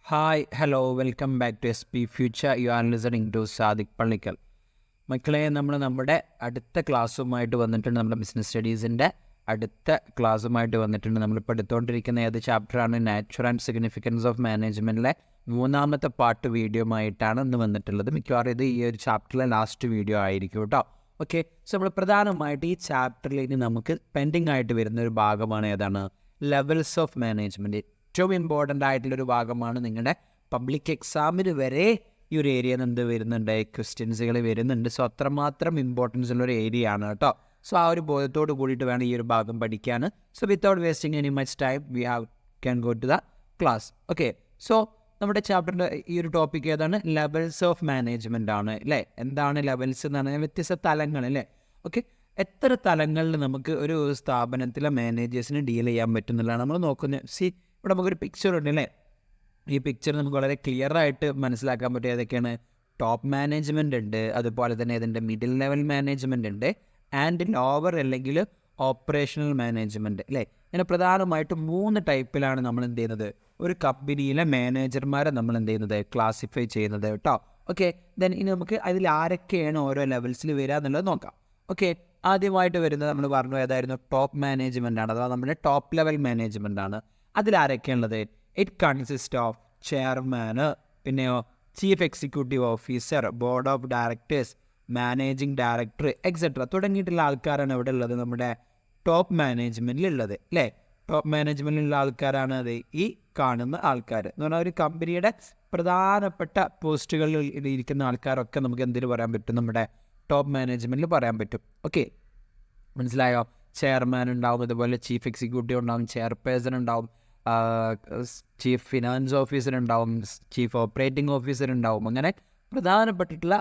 Hi hello welcome back to S P future. You are listening to Sadiq Pallikkal. മക്കളെ, നമ്മുടെ അടുത്ത ക്ലാസ്സുമായിട്ട് വന്നിട്ടുണ്ട്. നമ്മുടെ ബിസിനസ് സ്റ്റഡീസിൻ്റെ അടുത്ത ക്ലാസ്സുമായിട്ട് വന്നിട്ടുണ്ട്. നമ്മളിപ്പോൾ എടുത്തുകൊണ്ടിരിക്കുന്ന ഏത് ചാപ്റ്ററാണ്? നാച്ചർ ആൻഡ് സിഗ്നിഫിക്കൻസ് ഓഫ് മാനേജ്മെൻറ്റിലെ മൂന്നാമത്തെ പാർട്ട് വീഡിയോ ആയിട്ടാണ് ഇന്ന് വന്നിട്ടുള്ളത്. മിക്കവാറും ഇത് ഈ ഒരു ചാപ്റ്ററിലെ ലാസ്റ്റ് വീഡിയോ ആയിരിക്കും കേട്ടോ. ഓക്കെ, സോ നമ്മൾ പ്രധാനമായിട്ട് ഈ ചാപ്റ്ററിൽ ഇനി നമുക്ക് പെൻഡിങ് ആയിട്ട് വരുന്ന ഒരു ഭാഗമാണ് ഏതാണ്? Levels of management. ഏറ്റവും ഇമ്പോർട്ടൻ്റ് ആയിട്ടുള്ളൊരു ഭാഗമാണ്. നിങ്ങളുടെ പബ്ലിക് എക്സാമിന് വരെ ഈ ഒരു ഏരിയ എന്ത് വരുന്നുണ്ട്? ക്വസ്റ്റ്യൻസുകൾ വരുന്നുണ്ട്. സോ അത്രമാത്രം ഇമ്പോർട്ടൻസ് ഉള്ളൊരു ഏരിയ ആണ് കേട്ടോ. സോ ആ ഒരു ബോധത്തോട് കൂടിയിട്ട് വേണം ഈ ഒരു ഭാഗം പഠിക്കാൻ. So without wasting any much time we can go to the class. Okay, so നമ്മുടെ ചാപ്റ്ററിൻ്റെ ഈ ഒരു ടോപ്പിക് ഏതാണ്? ലെവൽസ് ഓഫ് മാനേജ്മെൻ്റ് ആണ് അല്ലേ. എന്താണ് ലെവൽസ് എന്ന് പറഞ്ഞാൽ? വ്യത്യസ്ത തലങ്ങൾ അല്ലേ. ഓക്കെ, എത്ര തലങ്ങളിൽ നമുക്ക് ഒരു സ്ഥാപനത്തിലെ മാനേജേഴ്സിന് ഡീൽ ചെയ്യാൻ പറ്റുന്നുള്ളതാണ് നമ്മൾ നോക്കുന്നത്. ഇവിടെ നമുക്കൊരു പിക്ചർ ഉണ്ട് അല്ലേ. ഈ പിക്ചർ നമുക്ക് വളരെ ക്ലിയർ ആയിട്ട് മനസ്സിലാക്കാൻ പറ്റും ഏതൊക്കെയാണ്. ടോപ്പ് മാനേജ്മെൻ്റ് ഉണ്ട്, അതുപോലെ തന്നെ ഇതിൻ്റെ മിഡിൽ ലെവൽ മാനേജ്മെൻ്റ് ഉണ്ട്, ആൻഡ് ലോവർ അല്ലെങ്കിൽ ഓപ്പറേഷണൽ മാനേജ്മെൻറ്റ് അല്ലേ. ഇങ്ങനെ പ്രധാനമായിട്ടും 3 ടൈപ്പിലാണ് നമ്മൾ എന്ത് ചെയ്യുന്നത്? ഒരു കമ്പനിയിലെ മാനേജർമാരെ നമ്മൾ എന്ത് ചെയ്യുന്നത്? ക്ലാസിഫൈ ചെയ്യുന്നത് കേട്ടോ. ഓക്കെ, ദെൻ ഇനി നമുക്ക് അതിൽ ആരൊക്കെയാണ് ഓരോ ലെവൽസിൽ വരിക എന്നുള്ളത് നോക്കാം. ഓക്കെ, ആദ്യമായിട്ട് വരുന്നത് നമ്മൾ പറഞ്ഞു ഏതായിരുന്നു? ടോപ്പ് മാനേജ്മെൻ്റ് ആണ്, അഥവാ നമ്മുടെ ടോപ്പ് ലെവൽ മാനേജ്മെൻ്റ് ആണ്. അതിലാരൊക്കെയുള്ളത്? ഇറ്റ് കൺസിസ്റ്റ് ഓഫ് ചെയർമാന്, പിന്നെയോ chief executive officer, board of directors, managing director etcetera തുടങ്ങിയിട്ടുള്ള ആൾക്കാരാണ് ഇവിടെ ഉള്ളത്, നമ്മുടെ ടോപ്പ് മാനേജ്മെൻറ്റിലുള്ളത് അല്ലേ. ടോപ്പ് മാനേജ്മെൻറ്റിലുള്ള ആൾക്കാരാണ് അത് ഈ കാണുന്ന ആൾക്കാർ എന്ന് പറഞ്ഞാൽ ഒരു കമ്പനിയുടെ പ്രധാനപ്പെട്ട പോസ്റ്റുകളിൽ ഇരിക്കുന്ന ആൾക്കാരൊക്കെ നമുക്ക് എന്തിനു പറയാൻ പറ്റും? നമ്മുടെ ടോപ്പ് മാനേജ്മെൻറ്റിൽ പറയാൻ പറ്റും. ഓക്കെ, മനസ്സിലായോ? ചെയർമാൻ ഉണ്ടാവും, അതുപോലെ ചീഫ് എക്സിക്യൂട്ടീവ് ഉണ്ടാവും, ചെയർപേഴ്സൺ ഉണ്ടാവും, ചീഫ് ഫിനാൻസ് ഓഫീസർ ഉണ്ടാവും, ചീഫ് ഓപ്പറേറ്റിംഗ് ഓഫീസർ ഉണ്ടാവും. അങ്ങനെ പ്രധാനപ്പെട്ടിട്ടുള്ള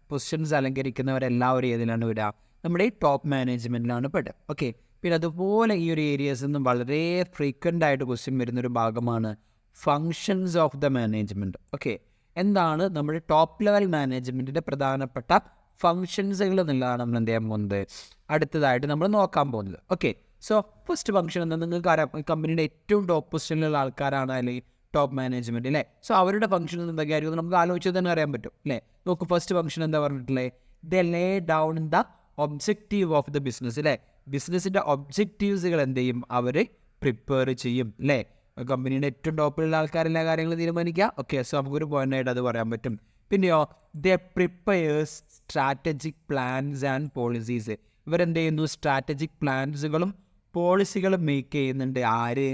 പൊസിഷൻസ് അലങ്കരിക്കുന്നവരെല്ലാവരും ഏതിലാണ് വരിക? നമ്മുടെ ഈ ടോപ്പ് മാനേജ്മെൻറ്റിലാണ് പെടുക. ഓക്കെ, പിന്നെ അതുപോലെ ഈ ഒരു ഏരിയസിൽ നിന്നും വളരെ ഫ്രീക്വൻ്റ് ആയിട്ട് ക്വസ്റ്റ്യൻ വരുന്നൊരു ഭാഗമാണ് functions of the management. Okay, എന്താണ് നമ്മുടെ ടോപ്പ് ലെവൽ മാനേജ്മെൻറ്റിൻ്റെ പ്രധാനപ്പെട്ട ഫങ്ഷൻസുകൾ എന്നുള്ളതാണ് നമ്മൾ എന്ത് ചെയ്യാൻ പോകുന്നത്? അടുത്തതായിട്ട് നമ്മൾ നോക്കാൻ പോകുന്നത്. ഓക്കെ, സോ ഫസ്റ്റ് ഫംഗ്ഷൻ എന്താ? നിങ്ങൾക്ക് അറിയാം, കമ്പനിയുടെ ഏറ്റവും ടോപ്പ് പൊസിഷനിലുള്ള ആൾക്കാരാണ് അല്ലെങ്കിൽ ടോപ്പ് മാനേജ്മെൻറ്റ് അല്ലേ. സോ അവരുടെ ഫംഗ്ഷൻ എന്തൊക്കെയായിരിക്കും നമുക്ക് ആലോചിച്ച് തന്നെ അറിയാൻ പറ്റും അല്ലേ. നോക്കൂ, ഫസ്റ്റ് ഫംഗ്ഷൻ എന്താ പറഞ്ഞിട്ടുള്ളത്? The Leh down the objective of the business അല്ലേ. ബിസിനസ്സിൻ്റെ ഒബ്ജക്റ്റീവ്സുകൾ എന്ത് ചെയ്യും? അവർ പ്രിപ്പയർ ചെയ്യും അല്ലേ. കമ്പനിയുടെ ഏറ്റവും ടോപ്പിലുള്ള ആൾക്കാരെല്ലാ കാര്യങ്ങളും തീരുമാനിക്കുക. ഓക്കെ, സോ നമുക്കൊരു പോയിൻ്റായിട്ട് അത് പറയാൻ പറ്റും. പിന്നെയോ the prepares strategic plans and policies. ഇവരെന്ത് ചെയ്യുന്നു? സ്ട്രാറ്റജിക് പ്ലാൻസുകളും പോളിസികളും മേക്ക് ചെയ്യുന്നുണ്ട്. ആര്?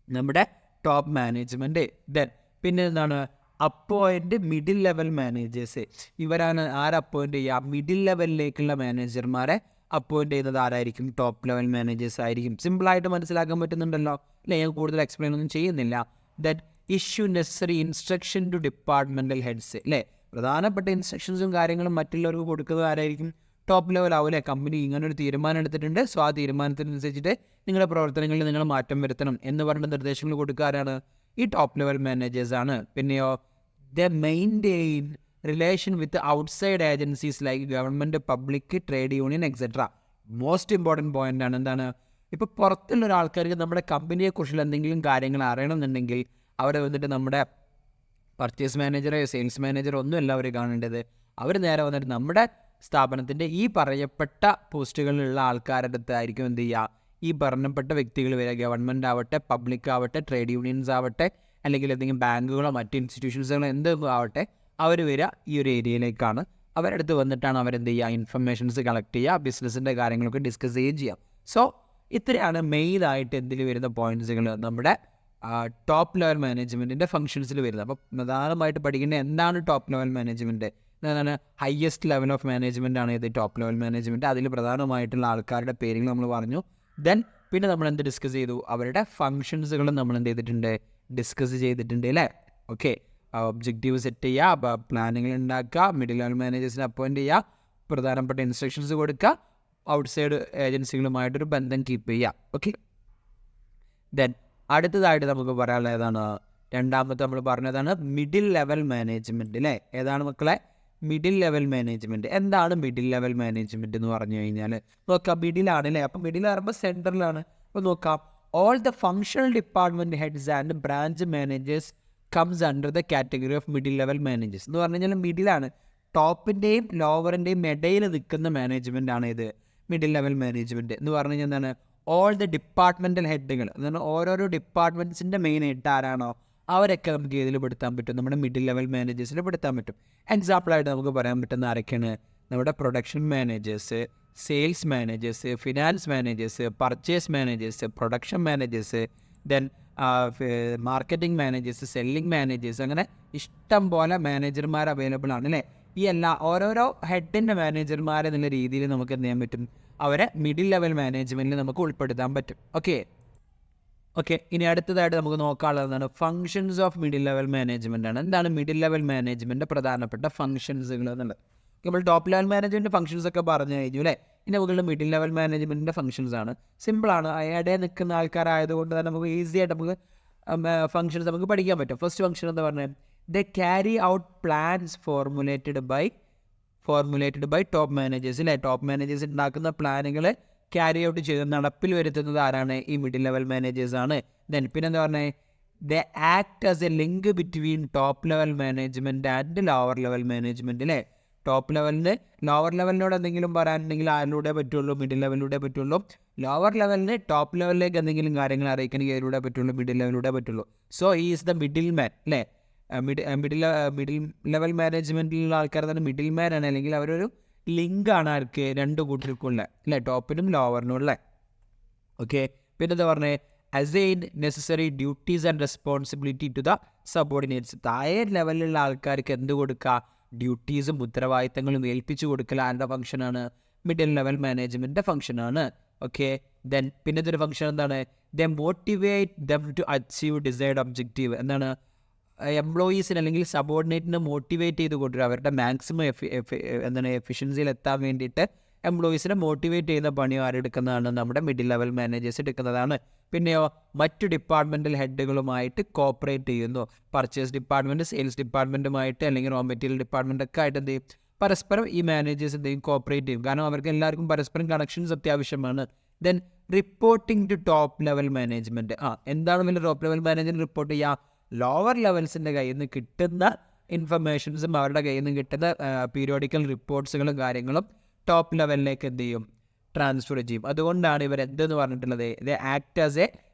നമ്മുടെ ടോപ്പ് മാനേജ്മെൻറ്റ്. ദെൻ പിന്നെ എന്താണ്? Appoint middle level managers. ഇവരാണ് ആര് അപ്പോയിൻറ്റ് ചെയ്യുക? മിഡിൽ ലെവലിലേക്കുള്ള മാനേജർമാരെ അപ്പോയിൻറ്റ് ചെയ്യുന്നത് ആരായിരിക്കും? ടോപ്പ് ലെവൽ മാനേജേഴ്സ് ആയിരിക്കും. സിമ്പിളായിട്ട് മനസ്സിലാക്കാൻ പറ്റുന്നുണ്ടല്ലോ അല്ലേ. ഞാൻ കൂടുതൽ എക്സ്പ്ലെയിൻ ഒന്നും ചെയ്യുന്നില്ല. Then issue necessary instruction to departmental heads അല്ലേ. പ്രധാനപ്പെട്ട ഇൻസ്ട്രക്ഷൻസും കാര്യങ്ങളും മറ്റുള്ളവർക്ക് കൊടുക്കുന്നത് ആരായിരിക്കും? Top level ആവില്ലേ. കമ്പനി ഇങ്ങനൊരു തീരുമാനം എടുത്തിട്ടുണ്ട്, സോ ആ തീരുമാനത്തിനനുസരിച്ചിട്ട് നിങ്ങളുടെ പ്രവർത്തനങ്ങളിൽ നിങ്ങൾ മാറ്റം വരുത്തണം എന്ന് പറഞ്ഞ നിർദ്ദേശങ്ങൾ കൊടുക്കാറാണ് ഈ ടോപ്പ് ലെവൽ മാനേജേഴ്സാണ്. പിന്നെയോ the maintain relation with outside agencies like government, public, trade union etcetera. Most important point ആണ്. എന്താണ്? ഇപ്പോൾ പുറത്തുള്ള ഒരാൾക്കാർക്ക് നമ്മുടെ കമ്പനിയെക്കുറിച്ചുള്ള എന്തെങ്കിലും കാര്യങ്ങൾ അറിയണമെന്നുണ്ടെങ്കിൽ അവിടെ വന്നിട്ട് നമ്മുടെ പർച്ചേസ് മാനേജറോ സെയിൽസ് മാനേജറോ ഒന്നുമല്ല അവർ കാണേണ്ടത്. അവർ നേരെ വന്നിട്ട് നമ്മുടെ സ്ഥാപനത്തിൻ്റെ ഈ പറയപ്പെട്ട പോസ്റ്റുകളിലുള്ള ആൾക്കാരുടെ അടുത്തായിരിക്കും എന്ത് ചെയ്യുക? ഈ പറഞ്ഞപ്പെട്ട വ്യക്തികൾ വരിക. ഗവൺമെൻറ് ആവട്ടെ, പബ്ലിക് ആവട്ടെ, ട്രേഡ് യൂണിയൻസ് ആവട്ടെ, അല്ലെങ്കിൽ എന്തെങ്കിലും ബാങ്കുകളോ മറ്റ് ഇൻസ്റ്റിറ്റ്യൂഷൻസുകളോ എന്തെങ്കിലും ആവട്ടെ, അവർ വരിക ഈ ഒരു ഏരിയയിലേക്കാണ്. അവരുടെ അടുത്ത് വന്നിട്ടാണ് അവരെന്ത് ചെയ്യുക? ഇൻഫർമേഷൻസ് കളക്ട് ചെയ്യുക, ബിസിനസ്സിൻ്റെ കാര്യങ്ങളൊക്കെ ഡിസ്കസ് ചെയ്യുകയും ചെയ്യാം. സോ ഇത്രയാണ് മെയിനായിട്ട് എന്തിൽ വരുന്ന പോയിൻറ്റ്സുകൾ നമ്മുടെ ടോപ്പ് ലെവൽ മാനേജ്മെൻറ്റിൻ്റെ ഫംഗ്ഷൻസിൽ വരുന്നത്. അപ്പോൾ പ്രധാനമായിട്ട് പഠിക്കേണ്ടത് എന്താണ് ടോപ്പ് ലെവൽ മാനേജ്മെൻറ്റ്? എന്താണ്? ഹയസ്റ്റ് ലെവൽ ഓഫ് മാനേജ്മെൻ്റ് ആണ് ഇത് ടോപ്പ് ലെവൽ മാനേജ്മെൻറ്റ്. അതിൽ പ്രധാനമായിട്ടുള്ള ആൾക്കാരുടെ പേരുകൾ നമ്മൾ പറഞ്ഞു. ദെൻ പിന്നെ നമ്മൾ എന്ത് ഡിസ്കസ് ചെയ്തു? അവരുടെ ഫങ്ഷൻസുകളും നമ്മൾ എന്ത് ചെയ്തിട്ടുണ്ട്? ഡിസ്കസ് ചെയ്തിട്ടുണ്ട് അല്ലേ. ഓക്കെ, ഒബ്ജക്റ്റീവ് സെറ്റ് ചെയ്യുക, പ്ലാനുകൾ ഉണ്ടാക്കുക, മിഡിൽ ലെവൽ മാനേജേഴ്സിനെ അപ്പോയിൻറ്റ് ചെയ്യുക, പ്രധാനപ്പെട്ട ഇൻസ്ട്രക്ഷൻസ് കൊടുക്കുക, ഔട്ട്സൈഡ് ഏജൻസികളുമായിട്ടൊരു ബന്ധം കീപ്പ് ചെയ്യുക. ഓക്കെ, ദെൻ അടുത്തതായിട്ട് നമുക്ക് പറയാനുള്ള ഏതാണ്? രണ്ടാമത്തെ നമ്മൾ പറഞ്ഞതാണ് മിഡിൽ ലെവൽ മാനേജ്മെൻറ്റ് അല്ലേ. ഏതാണ് മക്കളെ? Middle level management. എന്താണ് മിഡിൽ ലെവൽ മാനേജ്മെൻറ്റ് എന്ന് പറഞ്ഞു കഴിഞ്ഞാൽ നോക്കാം, മിഡിലാണ് അല്ലേ. അപ്പോൾ മിഡിൽ പറയുമ്പോൾ സെൻറ്ററിലാണ്. അപ്പോൾ നോക്കാം, all the functional department heads and branch managers comes under the category of middle level managers. എന്ന് പറഞ്ഞു കഴിഞ്ഞാൽ മിഡിലാണ്, ടോപ്പിൻ്റെയും ലോവറിൻ്റെയും ഇടയിൽ നിൽക്കുന്ന മാനേജ്മെൻ്റ് ആണ് ഇത് മിഡിൽ ലെവൽ മാനേജ്മെൻറ്റ്. എന്ന് പറഞ്ഞു കഴിഞ്ഞാൽ എന്താണ്, ഓൾ ദ ഡിപ്പാർട്ട്മെൻറ്റൽ ഹെഡുകൾ, എന്നാൽ ഓരോരോ ഡിപ്പാർട്ട്മെൻറ്റ്സിൻ്റെ മെയിൻ ഹെഡ് ആരാണോ അവരൊക്കെ നമുക്ക് ഇതിൽ പെടുത്താൻ പറ്റും, നമ്മുടെ മിഡിൽ ലെവൽ മാനേജേഴ്സിൽ പെടുത്താൻ പറ്റും. എക്സാമ്പിളായിട്ട് നമുക്ക് പറയാൻ പറ്റുന്ന ആരൊക്കെയാണ്, നമ്മുടെ production managers, sales managers, finance managers, purchase managers, production managers, then marketing managers, selling managers, അങ്ങനെ ഇഷ്ടം പോലെ മാനേജർമാർ അവൈലബിൾ ആണ് അല്ലേ. ഈ എല്ലാ ഓരോരോ ഹെഡിൻ്റെ മാനേജർമാരെ എന്നുള്ള രീതിയിൽ നമുക്ക് എന്ത് ചെയ്യാൻ പറ്റും, അവരെ മിഡിൽ ലെവൽ മാനേജ്മെൻറ്റിൽ നമുക്ക് ഉൾപ്പെടുത്താൻ പറ്റും. ഓക്കെ ഇനി അടുത്തതായിട്ട് നമുക്ക് നോക്കാനുള്ളതാണ് functions of middle level management ആണ്. എന്താണ് മിഡിൽ ലെവൽ മാനേജ്മെൻറ്റ് പ്രധാനപ്പെട്ട ഫങ്ഷൻസുകൾ എന്നുള്ളത്. നമ്മൾ ടോപ്പ് ലെവൽ മാനേജ്മെൻറ്റ് ഫങ്ഷൻസ് ഒക്കെ പറഞ്ഞു കഴിഞ്ഞു അല്ലേ. ഇനി മുകളിൽ മിഡിൽ ലെവൽ മാനേജ്മെൻറ്റിൻ്റെ ഫങ്ഷൻസ് ആണ്. സിമ്പിളാണ്, അയാടെ നിൽക്കുന്ന ആൾക്കാരായതുകൊണ്ട് തന്നെ നമുക്ക് ഈസി ആയിട്ട് നമുക്ക് ഫങ്ഷൻസ് നമുക്ക് പഠിക്കാൻ പറ്റും. ഫസ്റ്റ് ഫങ്ഷൻ എന്ന് പറഞ്ഞാൽ the carry out plans formulated by top managers അല്ലേ. ടോപ്പ് മാനേജേഴ്സ് ഉണ്ടാക്കുന്ന പ്ലാനുകൾ ക്യാരി ഔട്ട് ചെയ്ത് നടപ്പിൽ വരുത്തുന്നത് ആരാണ്, ഈ മിഡിൽ ലെവൽ മാനേജേഴ്സ് ആണ്. ദെൻ പിന്നെന്താ പറഞ്ഞത്, the act as a link between top level management and lower level management അല്ലേ. ടോപ്പ് ലെവലിന് ലോവർ ലെവലിനോട് എന്തെങ്കിലും പറയാനുണ്ടെങ്കിൽ ആരിലൂടെ പറ്റുള്ളൂ, മിഡിൽ ലെവലിലൂടെ പറ്റുള്ളൂ. ലോവർ ലെവലിന് ടോപ്പ് ലെവലിലേക്ക് എന്തെങ്കിലും കാര്യങ്ങൾ അറിയിക്കണമെങ്കിൽ ഇതിലൂടെ പറ്റുള്ളൂ, മിഡിൽ ലെവലിലൂടെ പറ്റുള്ളൂ. സോ ഈ ഈസ് ദ മിഡിൽ മാൻ അല്ലേ. മിഡിൽ ലെവൽ മാനേജ്മെൻറ്റിലുള്ള ആൾക്കാർ തന്നെ മിഡിൽ മാൻ ആണ്, അല്ലെങ്കിൽ അവരൊരു ലിങ്കാണ് ആർക്ക്, രണ്ട് കൂട്ടർക്കുള്ള അല്ലേ, ടോപ്പിനും ലോവറിനും ഉള്ള. പിന്നെന്താ പറഞ്ഞത്, assign necessary duties and responsibility to the subordinates. താഴെ ലെവലിലുള്ള ആൾക്കാർക്ക് എന്ത് കൊടുക്കുക, ഡ്യൂട്ടീസും ഉത്തരവാദിത്തങ്ങളും ഏൽപ്പിച്ചു കൊടുക്കൽ ആരുടെ ഫംഗ്ഷനാണ്, മിഡിൽ ലെവൽ മാനേജ്മെൻറ്റിൻ്റെ ഫംഗ്ഷനാണ്. ദെൻ പിന്നത്തെ ഒരു ഫംഗ്ഷൻ എന്താണ്, the motivate them to achieve desired objective. എന്താണ്, എംപ്ലോയീസിന് അല്ലെങ്കിൽ സബോർഡിനേറ്റിനെ മോട്ടിവേറ്റ് ചെയ്ത് കൊണ്ടുവരിക, അവരുടെ മാക്സിമം എഫിഷ്യൻസിയിൽ എത്താൻ വേണ്ടിയിട്ട് എംപ്ലോയീസിനെ മോട്ടിവേറ്റ് ചെയ്യുന്ന പണി ആരെടുക്കുന്നതാണ്, നമ്മുടെ മിഡിൽ ലെവൽ മാനേജേഴ്സ് എടുക്കുന്നതാണ്. പിന്നെയോ മറ്റു ഡിപ്പാർട്ട്മെൻറ്റൽ ഹെഡുകളുമായിട്ട് കോപ്പറേറ്റ് ചെയ്യുന്നു. പർച്ചേസ് ഡിപ്പാർട്ട്മെൻറ്റ് സെയിൽസ് ഡിപ്പാർട്ട്മെൻറ്റുമായിട്ട് അല്ലെങ്കിൽ റോ മെറ്റീരിയൽ ഡിപ്പാർട്ട്മെൻറ്റൊക്കെ ആയിട്ട് എന്ത് ചെയ്യും, പരസ്പരം ഈ മാനേജേഴ്സ് എന്ത് ചെയ്യും, കോപ്പറേറ്റ് ചെയ്യും. കാരണം അവർക്ക് എല്ലാവർക്കും പരസ്പരം കണക്ഷൻസ് അത്യാവശ്യമാണ്. Then reporting to top level management. എന്താണ് വലിയ ടോപ്പ് ലെവൽ മാനേജ്മെൻറ്റ് റിപ്പോർട്ട് ചെയ്യുക, ലോവർ ലെവൽസിൻ്റെ കയ്യിൽ നിന്ന് കിട്ടുന്ന ഇൻഫർമേഷൻസും അവരുടെ കയ്യിൽ നിന്ന് കിട്ടുന്ന പീരിയോഡിക്കൽ റിപ്പോർട്ട്സുകളും കാര്യങ്ങളും ടോപ്പ് ലെവലിലേക്ക് എന്ത് ചെയ്യും, ട്രാൻസ്ഫർ ചെയ്യും. അതുകൊണ്ടാണ് ഇവർ എന്തെന്ന് പറഞ്ഞിട്ടുള്ളത്, ഇത് act as a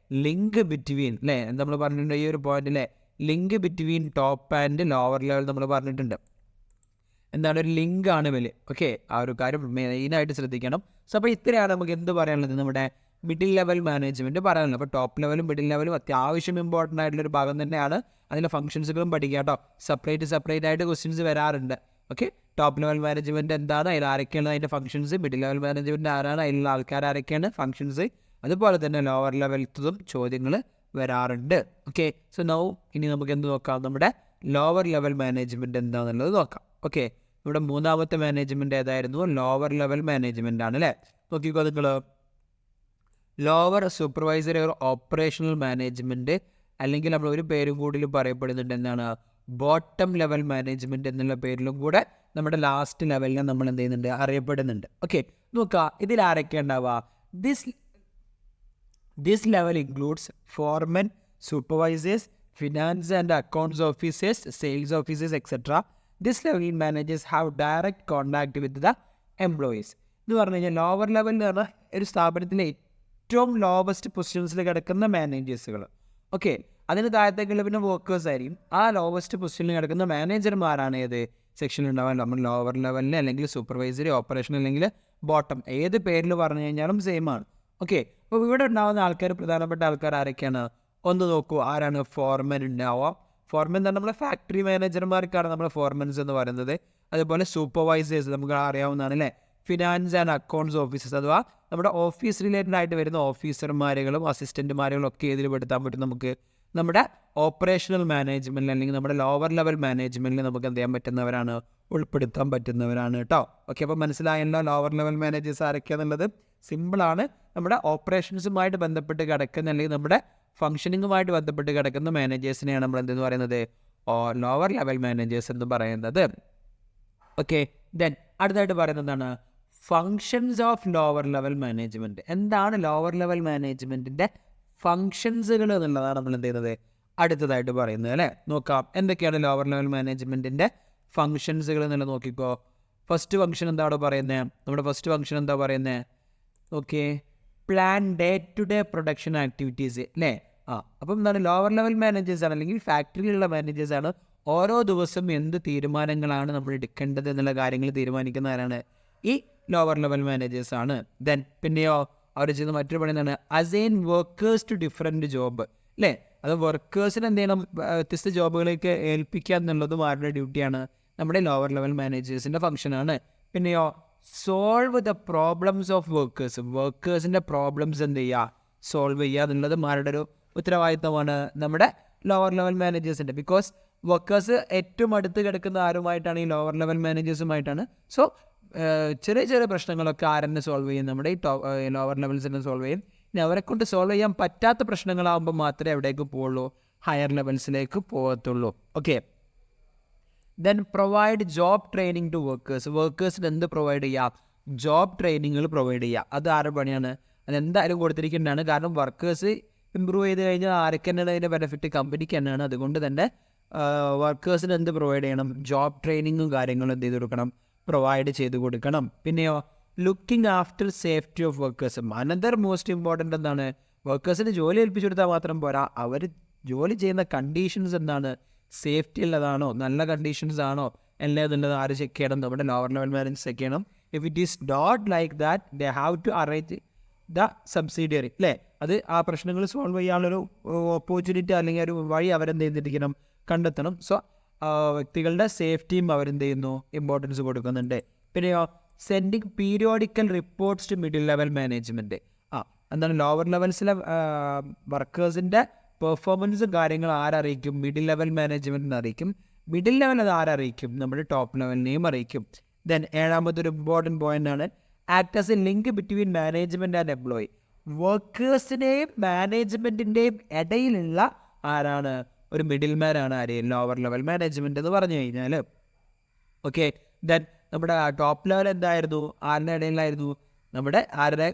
link between അല്ലേ. നമ്മൾ പറഞ്ഞിട്ടുണ്ട് ഈ ഒരു പോയിന്റിലെ link between top and lower level നമ്മൾ പറഞ്ഞിട്ടുണ്ട്. എന്താണ്, ഒരു ലിങ്ക് ആണ് ഇവർ. ആ ഒരു കാര്യം മെയിനായിട്ട് ശ്രദ്ധിക്കണം. സോ അപ്പോൾ ഇത്രയാണ് നമുക്ക് എന്ത് പറയാനുള്ളത്, നമ്മുടെ മിഡിൽ ലെവൽ മാനേജ്മെൻറ്റ് പറയാനുള്ളത്. അപ്പോൾ ടോപ്പ് ലെവലും മിഡിൽ ലെവലും അത്യാവശ്യം ഇമ്പോർട്ടൻ്റ് ആയിട്ടുള്ളൊരു ഭാഗം തന്നെയാണ്. അതിലെ ഫംഗ്ഷൻസുകളും പഠിക്കുക കേട്ടോ. സെപ്പറേറ്റ് ആയിട്ട് ക്വസ്റ്റ്യൻസ് വരാറുണ്ട്. ടോപ്പ് ലെവൽ മാനേജ്മെൻറ്റ് എന്താണ്, അതിൽ ആരൊക്കെയാണ് അതിൻ്റെ ഫംഗ്ഷൻസ്, മിഡിൽ ലെവൽ മാനേജ്മെൻറ്റ് ആരാണ്, അതിലുള്ള ആൾക്കാർ ആരൊക്കെയാണ്, ഫംഗ്ഷൻസ്, അതുപോലെ തന്നെ ലോവർ ലെവലത്തതും ചോദ്യങ്ങൾ വരാറുണ്ട്. സോ നൗ ഇനി നമുക്ക് എന്ത് നോക്കാം, നമ്മുടെ ലോവർ ലെവൽ മാനേജ്മെൻറ്റ് എന്താണെന്നുള്ളത് നോക്കാം. ഇവിടെ മൂന്നാമത്തെ മാനേജ്മെൻറ്റ് ഏതായിരുന്നു, ലോവർ ലെവൽ മാനേജ്മെൻറ്റ് ആണ് അല്ലേ. നോക്കിക്കോ നിങ്ങൾ, ലോവർ സൂപ്പർവൈസറി ഒരു ഓപ്പറേഷണൽ മാനേജ്മെൻറ്റ്, അല്ലെങ്കിൽ നമ്മൾ ഒരു പേരും കൂടി പറയപ്പെടുന്നുണ്ട്, എന്താണ്, ബോട്ടം ലെവൽ മാനേജ്മെൻറ്റ് എന്നുള്ള പേരിലും കൂടെ നമ്മുടെ ലാസ്റ്റ് ലെവലിനെ നമ്മൾ എന്ത് ചെയ്യുന്നുണ്ട്, അറിയപ്പെടുന്നുണ്ട്. നോക്കുക, ഇതിൽ ആരൊക്കെ ഉണ്ടാവുക, this level includes Foreman, supervisors, finance and accounts officers, sales officers etcetera. This level managers have direct contact with the employees. എന്ന് പറഞ്ഞു കഴിഞ്ഞാൽ ലോവർ ലെവൽ എന്ന് പറഞ്ഞാൽ ഒരു സ്ഥാപനത്തിലെ ഏറ്റവും ലോവസ്റ്റ് പൊസിഷൻസിൽ കിടക്കുന്ന മാനേജേഴ്സുകൾ. അതിന് താഴത്തേക്കുള്ള പിന്നെ വർക്കേഴ്സ് ആയിരിക്കും. ആ ലോവസ്റ്റ് പൊസിഷനിൽ കിടക്കുന്ന മാനേജർമാരാണ് ഏത് സെക്ഷനിൽ ഉണ്ടാവാൻ, നമ്മൾ ലോവർ ലെവലിൽ അല്ലെങ്കിൽ സൂപ്പർവൈസറി, ഓപ്പറേഷൻ അല്ലെങ്കിൽ ബോട്ടം, ഏത് പേരിൽ പറഞ്ഞു കഴിഞ്ഞാലും സെയിം ആണ്. അപ്പോൾ ഇവിടെ ഉണ്ടാകുന്ന ആൾക്കാർ, പ്രധാനപ്പെട്ട ആൾക്കാർ ആരൊക്കെയാണ്, ഒന്ന് നോക്കൂ, ആരാണ്, ഫോർമൻ ഉണ്ടാവുക. ഫോർമൻ എന്ന് പറഞ്ഞാൽ നമ്മളെ ഫാക്ടറി മാനേജർമാർക്കാണ് നമ്മൾ ഫോർമൻസ് എന്ന് പറയുന്നത്. അതുപോലെ സൂപ്പർവൈസേഴ്സ് നമുക്ക് അറിയാവുന്നതാണ് അല്ലേ. ഫിനാൻസ് ആൻഡ് അക്കൗണ്ട്സ് ഓഫീസേഴ്സ്, അഥവാ നമ്മുടെ ഓഫീസ് റിലേറ്റഡ് ആയിട്ട് വരുന്ന ഓഫീസർമാരുകളും അസിസ്റ്റൻറ്റുമാരുകളും ഒക്കെ ഇതിൽ പെടുത്താൻ പറ്റും നമുക്ക്. നമ്മുടെ ഓപ്പറേഷണൽ മാനേജ്മെൻറ്റിൽ അല്ലെങ്കിൽ നമ്മുടെ ലോവർ ലെവൽ മാനേജ്മെൻറ്റിൽ നമുക്ക് എന്ത് ചെയ്യാൻ പറ്റുന്നവരാണ്, ഉൾപ്പെടുത്താൻ പറ്റുന്നവരാണ് കേട്ടോ. അപ്പോൾ മനസ്സിലായല്ലോ ലോവർ ലെവൽ മാനേജേഴ്സ് ആരൊക്കെയാണെന്നുള്ളത്. സിമ്പിളാണ്, നമ്മുടെ ഓപ്പറേഷൻസുമായിട്ട് ബന്ധപ്പെട്ട് കിടക്കുന്ന അല്ലെങ്കിൽ നമ്മുടെ ഫംഗ്ഷനിങ്ങുമായിട്ട് ബന്ധപ്പെട്ട് കിടക്കുന്ന മാനേജേഴ്സിനെയാണ് നമ്മൾ എന്തെന്ന് പറയുന്നത്, ലോവർ ലെവൽ മാനേജേഴ്സ് എന്ന് പറയുന്നത്. ദെൻ അടുത്തായിട്ട് പറയുന്നതാണ് functions of lower level management. എന്താണ് ലോവർ ലെവൽ മാനേജ്മെൻറ്റിൻ്റെ ഫങ്ഷൻസുകൾ എന്നുള്ളതാണ് നമ്മൾ എന്ത് ചെയ്യുന്നത്, അടുത്തതായിട്ട് പറയുന്നത് അല്ലേ. നോക്കാം എന്തൊക്കെയാണ് ലോവർ ലെവൽ മാനേജ്മെൻറ്റിൻ്റെ ഫങ്ഷൻസുകൾ എന്നുള്ള നോക്കിക്കോ. ഫസ്റ്റ് ഫങ്ഷൻ എന്താ അവിടെ പറയുന്നത്? നമ്മുടെ ഫസ്റ്റ് ഫങ്ഷൻ എന്താ പറയുന്നത്? Okay, plan day to day production activities അല്ലേ. അപ്പം എന്താണ്, ലോവർ ലെവൽ മാനേജേഴ്സാണ് അല്ലെങ്കിൽ ഫാക്ടറിയിലുള്ള മാനേജേഴ്സാണ് ഓരോ ദിവസം എന്ത് തീരുമാനങ്ങളാണ് നമ്മൾ എടുക്കേണ്ടത് എന്നുള്ള കാര്യങ്ങൾ തീരുമാനിക്കുന്നവരാണ് ഈ ലോവർ ലെവൽ മാനേജേഴ്സാണ്. ദെൻ പിന്നെയോ അവർ ചെയ്യുന്ന മറ്റൊരു പണി എന്താണ്, assign workers to different job അല്ലേ. അത് വർക്കേഴ്സിന് എന്ത് ചെയ്യണം, വ്യത്യസ്ത ജോബുകളേക്ക് ഏൽപ്പിക്കുക എന്നുള്ളതും ആരുടെ ഡ്യൂട്ടിയാണ്? നമ്മുടെ ലോവർ ലെവൽ മാനേജേഴ്സിൻ്റെ ഫംഗ്ഷനാണ്. പിന്നെയോ സോൾവ് ദ പ്രോബ്ലംസ് ഓഫ് വർക്കേഴ്സിൻ്റെ പ്രോബ്ലംസ് എന്ത് ചെയ്യുക, സോൾവ് ചെയ്യുക എന്നുള്ളത് ആരുടെ ഒരു ഉത്തരവാദിത്തമാണ്? നമ്മുടെ ലോവർ ലെവൽ മാനേജേഴ്സിൻ്റെ. ബിക്കോസ് വർക്കേഴ്സ് ഏറ്റവും അടുത്ത് കിടക്കുന്ന ആരുമായിട്ടാണ്? ഈ ലോവർ ലെവൽ മാനേജേഴ്സുമായിട്ടാണ്. സോ ചെറിയ ചെറിയ പ്രശ്നങ്ങളൊക്കെ ആരെന്നെ സോൾവ് ചെയ്യും? നമ്മുടെ ഈ ലോവർ ലെവൽസിനെ സോൾവ് ചെയ്യും. ഇനി അവരെ കൊണ്ട് സോൾവ് ചെയ്യാൻ പറ്റാത്ത പ്രശ്നങ്ങളാകുമ്പോൾ മാത്രമേ എവിടേക്ക് പോവുള്ളൂ, ഹയർ ലെവൽസിലേക്ക് പോകത്തുള്ളൂ. Okay, then provide job training to വർക്കേഴ്സിന് എന്ത് പ്രൊവൈഡ് ചെയ്യുക? ജോബ് ട്രെയിനിങ്ങുകൾ പ്രൊവൈഡ് ചെയ്യുക. അത് ആരുടെ പണിയാണ്? അതെന്തായാലും കൊടുത്തിരിക്കേണ്ടതാണ്. കാരണം വർക്കേഴ്സ് ഇമ്പ്രൂവ് ചെയ്ത് കഴിഞ്ഞാൽ ആർക്ക് തന്നെയാണ് അതിൻ്റെ ബെനിഫിറ്റ്? കമ്പനിക്ക് തന്നെയാണ്. അതുകൊണ്ട് തന്നെ വർക്കേഴ്സിന് എന്ത് പ്രൊവൈഡ് ചെയ്യണം? ജോബ് ട്രെയിനിങ്ങും കാര്യങ്ങളും എന്ത് ചെയ്ത് കൊടുക്കണം? പ്രൊവൈഡ് ചെയ്ത് കൊടുക്കണം. പിന്നെയോ looking after safety of workers. Another most important എന്താണ്? വർക്കേഴ്സിന് ജോലി ഏൽപ്പിച്ചു കൊടുത്താൽ മാത്രം പോരാ, അവർ ജോലി ചെയ്യുന്ന കണ്ടീഷൻസ് എന്താണ്? സേഫ്റ്റി ഉള്ളതാണോ, നല്ല കണ്ടീഷൻസ് ആണോ എന്നുള്ളത് ആര് ചെക്ക് ചെയ്യണം? നമ്മുടെ ലോവർ ലെവൽ മാനേജർ ചെക്ക് ചെയ്യണം. If it is not like that, they have to arrange the subsidiary അല്ലേ. അത് ആ പ്രശ്നങ്ങൾ സോൾവ് ചെയ്യാനുള്ളൊരു ഓപ്പർച്യൂണിറ്റി അല്ലെങ്കിൽ ഒരു വഴി അവരെന്ത് ചെയ്തിരിക്കണം? കണ്ടെത്തണം. സോ വ്യക്തികളുടെ സേഫ്റ്റിയും അവരെന്ത് ചെയ്യുന്നു? ഇമ്പോർട്ടൻസ് കൊടുക്കുന്നുണ്ട്. പിന്നെയോ sending periodical reports to middle level management. എന്താണ്, ലോവർ ലെവൽസിലെ വർക്കേഴ്സിൻ്റെ പെർഫോമൻസും കാര്യങ്ങൾ ആരറിയിക്കും? മിഡിൽ ലെവൽ മാനേജ്മെൻറ്റിനെ അറിയിക്കും. മിഡിൽ ലെവൽ അത് ആരറിയിക്കും? നമ്മുടെ ടോപ്പ് ലെവലിനെയും അറിയിക്കും. ദെൻ ഏഴാമതൊരു ഇമ്പോർട്ടൻറ്റ് പോയിൻ്റ് ആണ് act as a link between management and employee. വർക്കേഴ്സിൻ്റെയും മാനേജ്മെൻറ്റിൻ്റെയും ഇടയിലുള്ള ആരാണ്? ഒരു മിഡിൽ മാനാണ് ആര്? ലോവർ ലെവൽ മാനേജ്മെൻറ്റ് എന്ന് പറഞ്ഞു കഴിഞ്ഞാൽ. ഓക്കെ, ദെൻ നമ്മുടെ ടോപ്പ് ലെവൽ എന്തായിരുന്നു? ആരുടെ ഇടയിലായിരുന്നു? നമ്മുടെ ആരുടെ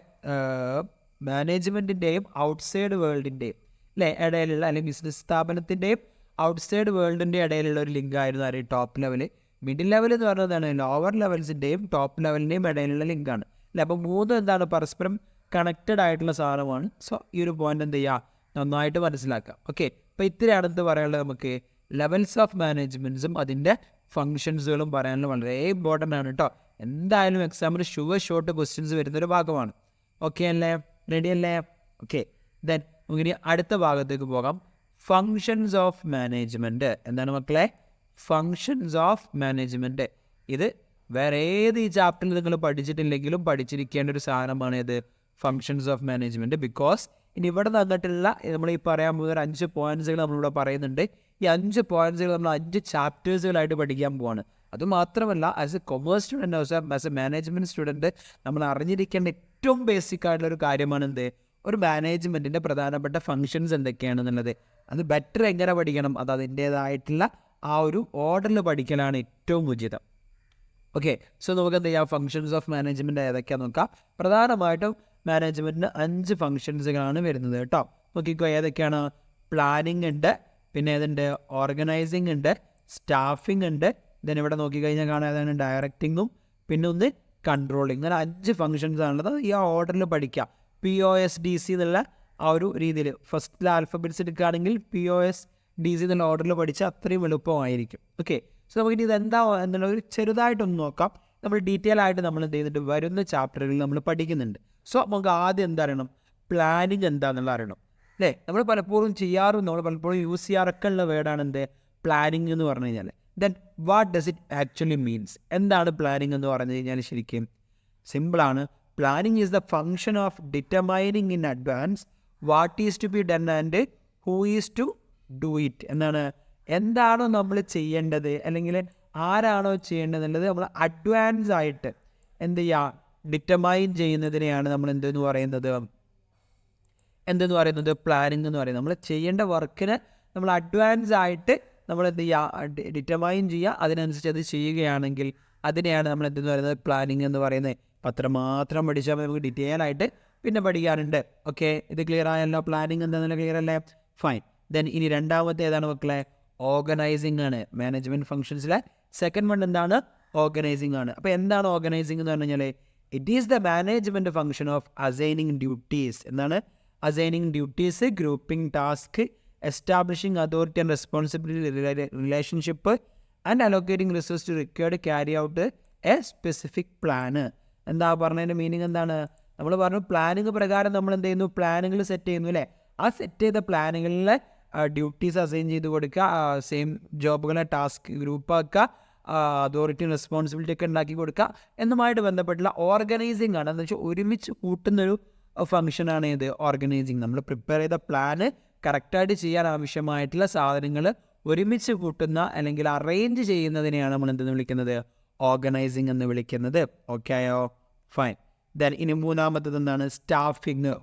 മാനേജ്മെൻറ്റിൻ്റെയും ഔട്ട്സൈഡ് വേൾഡിൻ്റെയും അല്ലേ ഇടയിലുള്ള, അല്ലെങ്കിൽ ബിസിനസ് സ്ഥാപനത്തിൻ്റെയും ഔട്ട്സൈഡ് വേൾഡിൻ്റെ ഇടയിലുള്ള ഒരു ലിങ്ക് ആയിരുന്നു ആര്? Top level. മിഡിൽ ലെവൽ എന്ന് പറയുന്നതാണ് ലോവർ ലെവൽസിൻ്റെയും ടോപ്പ് ലെവലിൻ്റെയും ഇടയിലുള്ള ലിങ്കാണ് അല്ലേ. അപ്പോൾ മൂന്നും എന്താണ്? പരസ്പരം കണക്റ്റഡ് ആയിട്ടുള്ള സാധനമാണ്. സോ ഈ ഒരു പോയിന്റ് എന്ത് ചെയ്യുക? നന്നായിട്ട് മനസ്സിലാക്കാം. ഓക്കെ, അപ്പോൾ ഇത്രയാണ് എന്ത് പറയാനുള്ളത് നമുക്ക്? ലെവൽസ് ഓഫ് മാനേജ്മെൻറ്റ്സും അതിൻ്റെ ഫങ്ഷൻസുകളും പറയാനുള്ളത് വളരെ ഇമ്പോർട്ടൻ്റ് ആണ് കേട്ടോ. എന്തായാലും എക്സാമിന് ഷോർട്ട് ക്വസ്റ്റ്യൻസ് വരുന്നൊരു ഭാഗമാണ്. ഓക്കെ അല്ലേ? റെഡി അല്ലേ? ഓക്കെ, ദെൻ ഇനി അടുത്ത ഭാഗത്തേക്ക് പോകാം. Functions of management. എന്താണ് മക്കളെ? Functions of management. ഇത് വേറെ ഏത് ഈ ചാപ്റ്ററിൽ നിങ്ങൾ പഠിച്ചിട്ടില്ലെങ്കിലും പഠിച്ചിരിക്കേണ്ട ഒരു സാധനമാണ് ഇത്, ഫങ്ഷൻസ് ഓഫ് മാനേജ്മെൻറ്റ്. ബിക്കോസ് ഇനി ഇവിടെ നിന്നിട്ടുള്ള നമ്മൾ ഈ പറയാൻ പോകുന്ന ഒരു 5 പോയിൻറ്റ്സുകൾ നമ്മളിവിടെ പറയുന്നുണ്ട്. ഈ 5 പോയിൻറ്റ്സുകൾ നമ്മൾ 5 ചാപ്റ്റേഴ്സുകളായിട്ട് പഠിക്കാൻ പോവാണ്. അതുമാത്രമല്ല, as A commerce student, as A management student നമ്മൾ അറിഞ്ഞിരിക്കേണ്ട ഏറ്റവും ബേസിക് ആയിട്ടുള്ള ഒരു കാര്യമാണ് എന്ത്? ഒരു മാനേജ്മെൻറ്റിൻ്റെ പ്രധാനപ്പെട്ട ഫങ്ഷൻസ് എന്തൊക്കെയാണെന്നുള്ളത്. അത് ബെറ്റർ എങ്ങനെ പഠിക്കണം? അത് അതിൻ്റേതായിട്ടുള്ള ആ ഒരു ഓർഡറിൽ പഠിക്കലാണ് ഏറ്റവും ഉചിതം. ഓക്കെ, സോ നമുക്ക് എന്ത് ചെയ്യാം? ഫങ്ഷൻസ് ഓഫ് മാനേജ്മെൻറ്റ് ഏതൊക്കെയാണെന്ന് നോക്കാം. പ്രധാനമായിട്ടും മാനേജ്മെൻറ്റിന് 5 ഫങ്ഷൻസുകളാണ് വരുന്നത് കേട്ടോ. നോക്കിക്കോ, ഏതൊക്കെയാണ്? പ്ലാനിങ് ഉണ്ട്, പിന്നെ ഏതുണ്ട്? ഓർഗനൈസിങ് ഉണ്ട്, സ്റ്റാഫിംഗ് ഉണ്ട്, ദെൻ ഇവിടെ നോക്കിക്കഴിഞ്ഞാൽ കാണാൻ ഏതാണ്? ഡയറക്റ്റിങ്ങും, പിന്നെ ഒന്ന് കൺട്രോളിങ്. അങ്ങനെ 5 ഫങ്ഷൻസ് ആണുള്ളത്. ഈ ഓർഡറിൽ പഠിക്കാം. POSDC എന്നുള്ള ആ ഒരു രീതിയിൽ ഫസ്റ്റിലെ ആൽഫബറ്റ്സ് എടുക്കുകയാണെങ്കിൽ POSDC എന്നുള്ള ഓർഡറിൽ പഠിച്ചാൽ അത്രയും എളുപ്പമായിരിക്കും. ഓക്കെ, സോ നമുക്കിനി ഇതെന്താ എന്നുള്ള ഒരു ചെറുതായിട്ടൊന്ന് നോക്കാം. നമ്മൾ ഡീറ്റെയിൽ ആയിട്ട് നമ്മൾ എന്ത് ചെയ്യുന്നുണ്ട്? വരുന്ന ചാപ്റ്ററുകളിൽ നമ്മൾ പഠിക്കുന്നുണ്ട്. സോ നമുക്ക് ആദ്യം എന്താ പ്ലാനിങ് എന്താണെന്നുള്ള അറിയണം അല്ലേ. നമ്മൾ പലപ്പോഴും നമ്മൾ പലപ്പോഴും യൂസ് ചെയ്യാറൊക്കെ ഉള്ള വേർഡാണ് എന്ത്? പ്ലാനിങ് എന്ന് പറഞ്ഞു കഴിഞ്ഞാൽ. Then what does it actually means? എന്താണ് പ്ലാനിങ് എന്ന് പറഞ്ഞു കഴിഞ്ഞാൽ? ശരിക്കും സിമ്പിളാണ്. Planning is the function of determining in advance what is to be done and who is to do it. എന്താണോ നമ്മൾ ചെയ്യേണ്ടത് അല്ലെങ്കിൽ ആരാണോ ചെയ്യേണ്ടത് എന്നുള്ളത് നമ്മൾ അഡ്വാൻസ് ആയിട്ട് എന്ത് ചെയ്യുക? ഡിറ്റർമൈൻ ചെയ്യുന്നതിനെയാണ് നമ്മൾ എന്തെന്ന് പറയുന്നത്? പ്ലാനിങ് എന്ന് പറയുന്നത്. നമ്മൾ ചെയ്യേണ്ട വർക്കിന് നമ്മൾ അഡ്വാൻസ് ആയിട്ട് നമ്മൾ എന്ത് ചെയ്യുക? ഡിറ്റർമൈൻ ചെയ്യുക. അതിനനുസരിച്ച് അത് ചെയ്യുകയാണെങ്കിൽ അതിനെയാണ് നമ്മൾ എന്തെന്ന് പറയുന്നത്? പ്ലാനിങ് എന്ന് പറയുന്നത്. പത്രം മാത്രം പഠിച്ചാൽ നമുക്ക് ഡീറ്റെയിൽ ആയിട്ട് പിന്നെ പഠിക്കാറുണ്ട്. ഓക്കെ, ഇത് ക്ലിയർ ആയല്ലോ? പ്ലാനിങ് എന്താണെന്നുള്ള ക്ലിയർ അല്ലേ? ഫൈൻ. ദെൻ ഇനി രണ്ടാമത്തെ ഏതാണ് മക്കളെ? ഓർഗനൈസിങ് ആണ്. മാനേജ്മെൻറ്റ് ഫങ്ഷൻസിലെ സെക്കൻഡ് വൺ എന്താണ്? ഓർഗനൈസിങ് ആണ്. അപ്പോൾ എന്താണ് ഓർഗനൈസിങ് എന്ന് പറഞ്ഞു കഴിഞ്ഞാൽ it is the management function of assigning duties. എന്താണ് assigning duties, grouping task, establishing authority and responsibility relationship and allocating resource to required carry out a specific പ്ലാന്. എന്താ പറഞ്ഞതിൻ്റെ മീനിങ് എന്താണ്? നമ്മൾ പറഞ്ഞു പ്ലാനിങ് പ്രകാരം നമ്മൾ എന്ത് ചെയ്യുന്നു? പ്ലാനുകൾ സെറ്റ് ചെയ്യുന്നു അല്ലേ? ആ സെറ്റ് ചെയ്ത പ്ലാനുകളിലെ ഡ്യൂട്ടീസ് അസൈൻ ചെയ്ത് കൊടുക്കുക, സെയിം ജോബുകളെ ടാസ്ക് ഗ്രൂപ്പാക്കുക, അതോറിറ്റി റെസ്പോൺസിബിലിറ്റി ഒക്കെ ഉണ്ടാക്കി കൊടുക്കുക എന്നുമായിട്ട് ബന്ധപ്പെട്ടുള്ള ഓർഗനൈസിങ് ആണ്. എന്ന് വെച്ചാൽ ഒരുമിച്ച് കൂട്ടുന്നൊരു ഫംഗ്ഷനാണ് ഇത് ഓർഗനൈസിങ്. നമ്മൾ പ്രിപ്പയർ ചെയ്ത പ്ലാന് കറക്റ്റായിട്ട് ചെയ്യാൻ ആവശ്യമായിട്ടുള്ള സാധനങ്ങൾ ഒരുമിച്ച് കൂട്ടുന്ന അല്ലെങ്കിൽ അറേഞ്ച് ചെയ്യുന്നതിനെയാണ് നമ്മൾ എന്തെന്ന് വിളിക്കുന്നത്? ഓർഗനൈസിങ് എന്ന് വിളിക്കുന്നത്. ഓക്കെ ആയോ? ഫൈൻ. ദെൻ ഇനി മൂന്നാമത്തത് എന്താണ്? സ്റ്റാഫിങ്.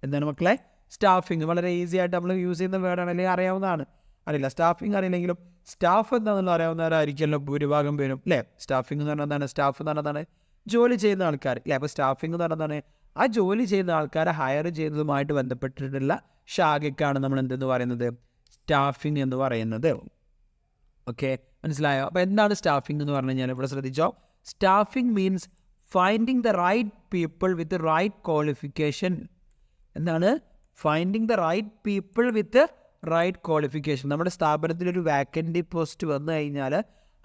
എന്താണ് മക്കളെ? സ്റ്റാഫിങ് വളരെ ഈസി ആയിട്ട് നമ്മൾ യൂസ് ചെയ്യുന്ന വേർഡാണ്, അല്ലെങ്കിൽ അറിയാവുന്നതാണ്. അറിയില്ല സ്റ്റാഫിങ് അറിയില്ലെങ്കിലും സ്റ്റാഫ് എന്താണെന്നുള്ള അറിയാവുന്നവരായിരിക്കുമല്ലോ ഭൂരിഭാഗം പേരും അല്ലേ? സ്റ്റാഫിങ് എന്ന് പറഞ്ഞാൽ എന്താണ്? സ്റ്റാഫ് എന്ന് പറഞ്ഞാൽ ജോലി ചെയ്യുന്ന ആൾക്കാർ അല്ലേ? അപ്പോൾ സ്റ്റാഫിങ് എന്ന് പറഞ്ഞാൽ എന്താണ്? ആ ജോലി ചെയ്യുന്ന ആൾക്കാരെ ഹയർ ചെയ്യുന്നതുമായിട്ട് ബന്ധപ്പെട്ടിട്ടുള്ള ശാഖയ്ക്കാണ് നമ്മൾ എന്തെന്ന് പറയുന്നത്? സ്റ്റാഫിങ് എന്ന് പറയുന്നത്. ഓക്കെ, മനസ്സിലായോ? അപ്പോൾ എന്താണ് സ്റ്റാഫിങ് എന്ന് പറഞ്ഞു കഴിഞ്ഞാൽ ഇവിടെ ശ്രദ്ധിച്ചോ. Staffing means finding the right people with right qualification. എന്താണ്? Finding the right people with right qualification. നമ്മുടെ സ്ഥാപനത്തിലൊരു വാക്കൻറ്റി പോസ്റ്റ് വന്നു കഴിഞ്ഞാൽ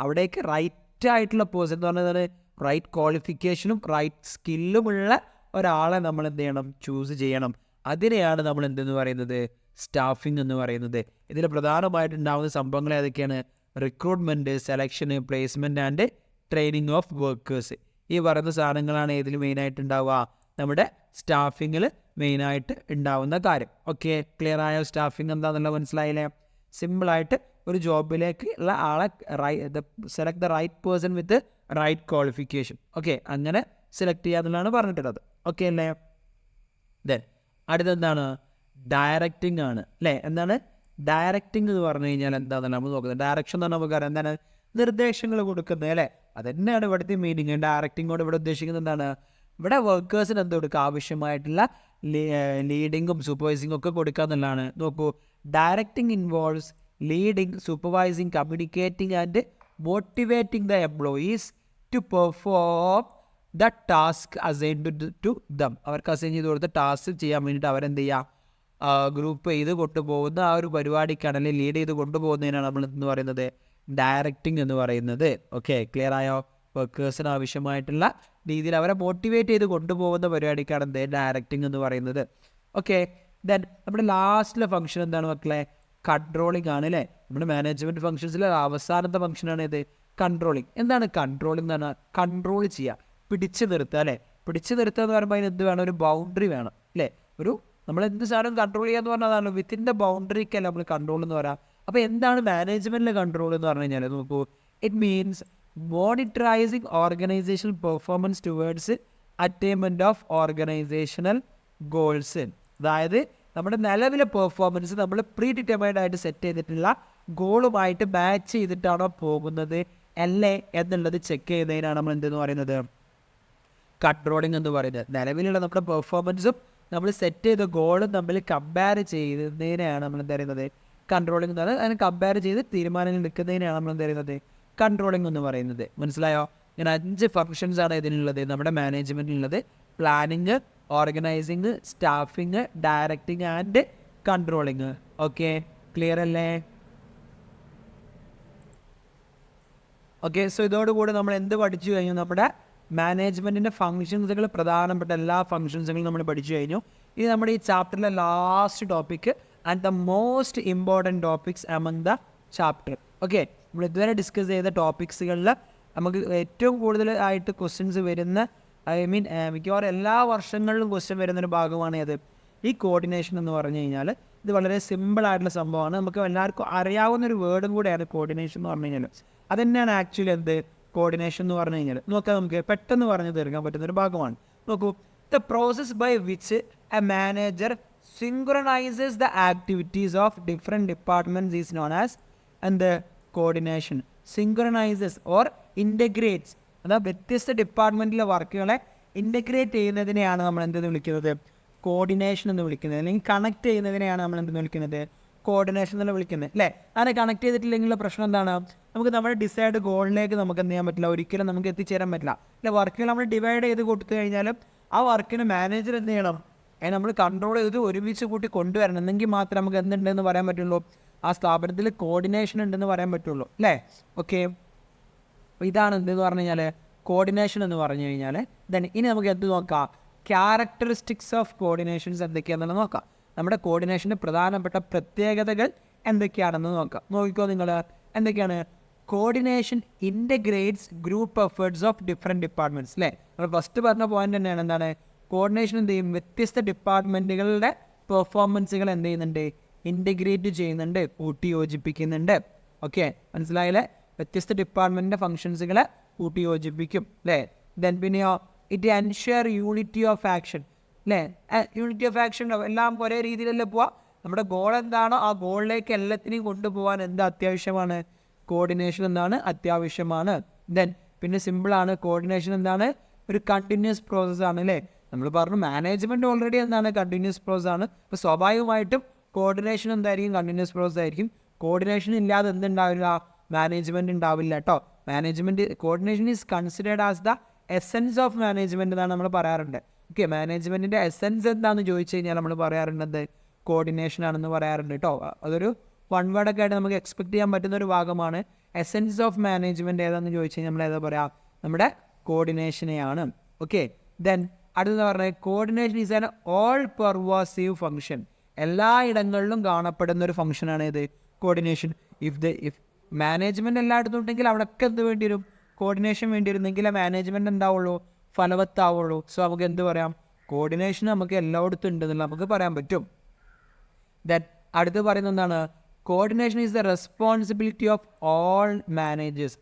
അവിടേക്ക് റൈറ്റ് ആയിട്ടുള്ള പോസ്റ്റ് എന്ന് പറഞ്ഞാൽ റൈറ്റ് ക്വാളിഫിക്കേഷനും റൈറ്റ് സ്കില്ലുമുള്ള ഒരാളെ നമ്മൾ എന്ത് ചെയ്യണം? ചൂസ് ചെയ്യണം. അതിനെയാണ് നമ്മൾ എന്തെന്ന് പറയുന്നത്? സ്റ്റാഫിംഗ് എന്ന് പറയുന്നത്. ഇതിൽ പ്രധാനമായിട്ടുണ്ടാകുന്ന സംഭവങ്ങൾ ഏതൊക്കെയാണ്? Recruitment, selection, placement and training of workers. ഈ പറയുന്ന സാധനങ്ങളാണ് ഇതിൽ മെയിനായിട്ട് ഉണ്ടാവുക? നമ്മുടെ സ്റ്റാഫിങ്ങിൽ മെയിനായിട്ട് ഉണ്ടാവുന്ന കാര്യം. ഓക്കെ, ക്ലിയർ ആയോ? സ്റ്റാഫിങ് എന്താണെന്നുള്ളത് മനസ്സിലായില്ലേ? സിമ്പിളായിട്ട് ഒരു ജോബിലേക്ക് ഉള്ള ആളെ select the right person with right qualification. Okay, അങ്ങനെ സെലക്ട് ചെയ്യാന്നുള്ളതാണ് പറഞ്ഞിട്ടുള്ളത്. ഓക്കെ അല്ലേ? ദെൻ അടുത്തെന്താണ്? ഡയറക്റ്റിംഗ് ആണ് അല്ലേ? എന്താണ് ഡയറക്റ്റിംഗ് എന്ന് പറഞ്ഞു കഴിഞ്ഞാൽ എന്താണെന്ന് നമ്മൾ നോക്കുന്നത്? ഡയറക്ഷൻ എന്ന് പറഞ്ഞാൽ നമുക്കറിയാം എന്താണ്? നിർദ്ദേശങ്ങൾ കൊടുക്കുന്നത് അല്ലേ? അതന്നെയാണ് ഇവിടുത്തെ മീനിങ്. ഡയറക്റ്റിങ്ങോട് ഇവിടെ ഉദ്ദേശിക്കുന്നത് എന്താണ്? ഇവിടെ വർക്കേഴ്സിന് എന്ത് കൊടുക്കുക? ആവശ്യമായിട്ടുള്ള ലീഡിങ്ങും സൂപ്പർവൈസിങ്ങും ഒക്കെ കൊടുക്കുക എന്നുള്ളതാണ്. നോക്കൂ, directing involves leading, supervising, communicating and motivating the employees to perform the task assigned to them. അവർക്ക് അസൈൻ ചെയ്ത് കൊടുത്ത ടാസ്ക് ചെയ്യാൻ വേണ്ടിയിട്ട് അവരെന്ത് ചെയ്യുക? ഗ്രൂപ്പ് ചെയ്ത് കൊണ്ടുപോകുന്ന ആ ഒരു പരിപാടിക്കാണ്, അല്ലെങ്കിൽ ലീഡ് ചെയ്ത് കൊണ്ടുപോകുന്നതിനാണ് നമ്മൾ എന്ന് പറയുന്നത് ഡയറക്റ്റിംഗ് എന്ന് പറയുന്നത്. ഓക്കെ, ക്ലിയർ ആയോ? വർക്കേഴ്സിന് ആവശ്യമായിട്ടുള്ള രീതിയിൽ അവരെ മോട്ടിവേറ്റ് ചെയ്ത് കൊണ്ടുപോകുന്ന പരിപാടിക്കാണ് എന്ത്? ഡയറക്റ്റിംഗ് എന്ന് പറയുന്നത്. ഓക്കെ, ദെൻ നമ്മുടെ ലാസ്റ്റിലെ ഫംഗ്ഷൻ എന്താണ് മക്കളെ? കൺട്രോളിംഗ് ആണ് അല്ലേ? നമ്മുടെ മാനേജ്മെൻറ്റ് ഫംഗ്ഷൻസിലെ അവസാനത്തെ ഫംഗ്ഷനാണ് ഇത് കൺട്രോളിംഗ്. എന്താണ് കൺട്രോളിംഗ് എന്ന് പറഞ്ഞാൽ? കൺട്രോൾ ചെയ്യുക, പിടിച്ചു നിർത്തുക അല്ലേ? പിടിച്ചു നിർത്തുക എന്ന് പറയുമ്പോൾ അതിന് എന്ത് വേണം? ഒരു ബൗണ്ടറി വേണം അല്ലേ? ഒരു നമ്മൾ എന്ത് സാധനം കൺട്രോൾ ചെയ്യുക എന്ന് പറഞ്ഞാൽ അതാണ് വിത്തിൻ ദ ബൗണ്ടറിക്കല്ല നമ്മൾ കൺട്രോൾ എന്ന് പറയാം. അപ്പോൾ എന്താണ് മാനേജ്മെൻറ്റിലെ കൺട്രോൾ എന്ന് പറഞ്ഞു കഴിഞ്ഞാൽ നോക്കൂ, it means monitorising organisational performance towards attainment of organisational goals. അതായത് നമ്മുടെ നിലവിലെ പെർഫോമൻസ് നമ്മൾ പ്രീ ഡിറ്റർമൈൻഡ് ആയിട്ട് സെറ്റ് ചെയ്തിട്ടുള്ള ഗോളുമായിട്ട് മാച്ച് ചെയ്തിട്ടാണോ പോകുന്നത് അല്ലേ എന്നുള്ളത് ചെക്ക് ചെയ്യുന്നതിനാണ് നമ്മൾ എന്തെന്ന് പറയുന്നത്? കൺട്രോളിംഗ് എന്ന് പറയുന്നത്. നിലവിലുള്ള നമ്മുടെ പെർഫോമൻസും നമ്മൾ സെറ്റ് ചെയ്ത ഗോളും തമ്മിൽ കമ്പയർ ചെയ്യുന്നതിനെയാണ് നമ്മൾ എന്ത് പറയുന്നത്? കൺട്രോളിംഗ് എന്ന് പറയുന്നത്. അതിന് കമ്പയർ ചെയ്ത് തീരുമാനങ്ങൾ എടുക്കുന്നതിനെയാണ് നമ്മൾ എന്ത് പറയുന്നത്? കൺട്രോളിംഗ് എന്ന് പറയുന്നത്. മനസ്സിലായോ? ഇങ്ങനെ 5 ഫങ്ഷൻസ് ആണ് ഇതിനുള്ളത്, നമ്മുടെ മാനേജ്മെൻറ്റിനുള്ളത്. Planning, organising, staffing, directing and controlling. Okay, clear അല്ലേ? ഓക്കെ, സോ ഇതോടുകൂടി നമ്മൾ എന്ത് പഠിച്ചു കഴിഞ്ഞു? നമ്മുടെ മാനേജ്മെൻറ്റിൻ്റെ ഫങ്ഷൻസുകൾ, പ്രധാനപ്പെട്ട എല്ലാ ഫങ്ഷൻസുകളും നമ്മൾ പഠിച്ചു കഴിഞ്ഞു. ഇനി നമ്മുടെ ഈ ചാപ്റ്ററിലെ last topic and the most important topics among the chapter. Okay, നമ്മൾ ഇതുവരെ ഡിസ്കസ് ചെയ്ത ടോപ്പിക്സുകളിൽ നമുക്ക് ഏറ്റവും കൂടുതലായിട്ട് ക്വസ്റ്റ്യൻസ് വരുന്ന, മിക്കവാറും എല്ലാ വർഷങ്ങളിലും ക്വസ്റ്റ്യൻ വരുന്നൊരു ഭാഗമാണ് അത് ഈ കോർഡിനേഷൻ എന്ന് പറഞ്ഞു കഴിഞ്ഞാൽ. ഇത് വളരെ സിമ്പിളായിട്ടുള്ള സംഭവമാണ്, നമുക്ക് എല്ലാവർക്കും അറിയാവുന്നൊരു വേർഡും കൂടെയാണ് കോർഡിനേഷൻ എന്ന് പറഞ്ഞു കഴിഞ്ഞാൽ. അതുതന്നെയാണ് ആക്ച്വലി എന്ത് കോർഡിനേഷൻ എന്ന് പറഞ്ഞു കഴിഞ്ഞാൽ. നോക്കാം, നമുക്ക് പെട്ടെന്ന് പറഞ്ഞു തീർക്കാൻ പറ്റുന്നൊരു ഭാഗമാണ്. നോക്കൂ, the process by which a manager synchronizes the activities of different departments is known as and the coordination. Synchronizes or integrates, അതായത് വ്യത്യസ്ത ഡിപ്പാർട്ട്മെൻറ്റിലെ വർക്കുകളെ ഇൻ്റഗ്രേറ്റ് ചെയ്യുന്നതിനെയാണ് നമ്മൾ എന്തെന്ന് വിളിക്കുന്നത്? കോർഡിനേഷൻ എന്ന് വിളിക്കുന്നത്. അല്ലെങ്കിൽ കണക്ട് ചെയ്യുന്നതിനെയാണ് നമ്മൾ എന്തെന്ന് വിളിക്കുന്നത്? കോർഡിനേഷൻ എന്നുള്ള വിളിക്കുന്നത് അല്ലേ. അങ്ങനെ കണക്ട് ചെയ്തിട്ടില്ലെങ്കിലുള്ള പ്രശ്നം എന്താണ്, നമുക്ക് നമ്മുടെ ഡിസൈഡ് ഗോളിലേക്ക് നമുക്ക് എന്ത് ചെയ്യാൻ പറ്റില്ല, ഒരിക്കലും നമുക്ക് എത്തിച്ചേരാൻ പറ്റില്ല അല്ലെ. വർക്കുകൾ നമ്മൾ ഡിവൈഡ് ചെയ്ത് കൊടുത്തു കഴിഞ്ഞാലും ആ വർക്കിന് മാനേജർ എന്ത് ചെയ്യണം, അതിന് നമ്മൾ കൺട്രോൾ ചെയ്ത് ഒരുമിച്ച് കൂട്ടി കൊണ്ടുവരണം. എന്നെങ്കിൽ മാത്രമേ നമുക്ക് എന്തുണ്ടെന്ന് പറയാൻ പറ്റുള്ളൂ, ആ സ്ഥാപനത്തിൽ കോർഡിനേഷൻ ഉണ്ടെന്ന് പറയാൻ പറ്റുള്ളൂ അല്ലേ. ഓക്കെ, അപ്പോൾ ഇതാണ് എന്തെന്ന് പറഞ്ഞു കഴിഞ്ഞാൽ കോർഡിനേഷൻ എന്ന് പറഞ്ഞു കഴിഞ്ഞാൽ. ദെൻ ഇനി നമുക്ക് എന്ത് നോക്കാം, ക്യാരക്ടറിസ്റ്റിക്സ് ഓഫ് കോർഡിനേഷൻസ് എന്തൊക്കെയാണെന്നുള്ളത് നോക്കാം. നമ്മുടെ കോർഡിനേഷൻ്റെ പ്രധാനപ്പെട്ട പ്രത്യേകതകൾ എന്തൊക്കെയാണെന്ന് നോക്കാം. നോക്കിക്കോ നിങ്ങൾ, എന്തൊക്കെയാണ് coordination integrates group efforts of different departments അല്ലേ. നമ്മൾ ഫസ്റ്റ് പറഞ്ഞ പോയിന്റ് തന്നെയാണ്, എന്താണ് കോർഡിനേഷൻ എന്ത് ചെയ്യും, വ്യത്യസ്ത ഡിപ്പാർട്ട്മെൻറ്റുകളുടെ പെർഫോമൻസുകൾ എന്ത് ചെയ്യുന്നുണ്ട്, ഇൻ്റഗ്രേറ്റ് ചെയ്യുന്നുണ്ട്, കൂട്ടി യോജിപ്പിക്കുന്നുണ്ട്. ഓക്കെ, മനസ്സിലായില്ലേ, വ്യത്യസ്ത ഡിപ്പാർട്ട്മെൻറ്റിൻ്റെ ഫങ്ഷൻസുകളെ കൂട്ടി യോജിപ്പിക്കും അല്ലേ. ദെൻ പിന്നെയോ it ensure unity of action അല്ലേ. യൂണിറ്റി ഓഫ് ആക്ഷൻ എല്ലാം ഒരേ രീതിയിലല്ലേ പോവാം. നമ്മുടെ ഗോൾ എന്താണോ ആ ഗോളിലേക്ക് എല്ലാത്തിനെയും കൊണ്ടുപോകാൻ എന്താ അത്യാവശ്യമാണ്, കോർഡിനേഷൻ എന്താണ് അത്യാവശ്യമാണ്. ദെൻ പിന്നെ സിമ്പിളാണ്, കോർഡിനേഷൻ എന്താണ് ഒരു കണ്ടിന്യൂസ് പ്രോസസ്സാണ് അല്ലേ. നമ്മൾ പറഞ്ഞു മാനേജ്മെൻറ്റ് ഓൾറെഡി എന്താണ് കണ്ടിന്യൂസ് പ്രോസസ് ആണ്. അപ്പോൾ സ്വാഭാവികമായിട്ടും കോർഡിനേഷൻ എന്തായിരിക്കും, കണ്ടിന്യൂസ് പ്രോസസ് ആയിരിക്കും. കോർഡിനേഷൻ ഇല്ലാതെ എന്തുണ്ടാവില്ല, മാനേജ്മെൻറ്റ് ഉണ്ടാവില്ല കേട്ടോ. Management coordination is considered as the essence of management എന്നാണ് നമ്മൾ പറയാറുണ്ട്. ഓക്കെ, മാനേജ്മെൻറ്റിൻ്റെ എസെൻസ് എന്താണെന്ന് ചോദിച്ചു കഴിഞ്ഞാൽ നമ്മൾ പറയാറുണ്ട് കോർഡിനേഷൻ ആണെന്ന് പറയാറുണ്ട് കേട്ടോ. അതൊരു വൺ വേർഡൊക്കെ ആയിട്ട് നമുക്ക് എക്സ്പെക്ട് ചെയ്യാൻ പറ്റുന്ന ഒരു ഭാഗമാണ്. എസെൻസ് ഓഫ് മാനേജ്മെൻറ്റ് ഏതാണെന്ന് ചോദിച്ചു കഴിഞ്ഞാൽ നമ്മൾ ഏതാ പറയാം, നമ്മുടെ കോർഡിനേഷനെയാണ്. ഓക്കെ, ദെൻ അടുത്തെന്ന് പറഞ്ഞാൽ coordination is an all pervasive function. എല്ലായിടങ്ങളിലും കാണപ്പെടുന്ന ഒരു ഫംഗ്ഷനാണ് ഇത് കോർഡിനേഷൻ. ഇഫ് മാനേജ്മെൻറ്റ് എല്ലായിടത്തും ഉണ്ടെങ്കിൽ അവിടെയൊക്കെ എന്ത് വേണ്ടി വരും, കോർഡിനേഷൻ വേണ്ടി വരുന്നെങ്കിൽ ആ മാനേജ്മെൻറ്റ് എന്താവുള്ളൂ, ഫലവത്താവുള്ളൂ. സോ നമുക്ക് എന്ത് പറയാം, കോർഡിനേഷൻ നമുക്ക് എല്ലായിടത്തും ഉണ്ടെന്നുള്ള നമുക്ക് പറയാൻ പറ്റും. ദെൻ അടുത്ത് പറയുന്നത് എന്താണ്, coordination is the responsibility of all managers.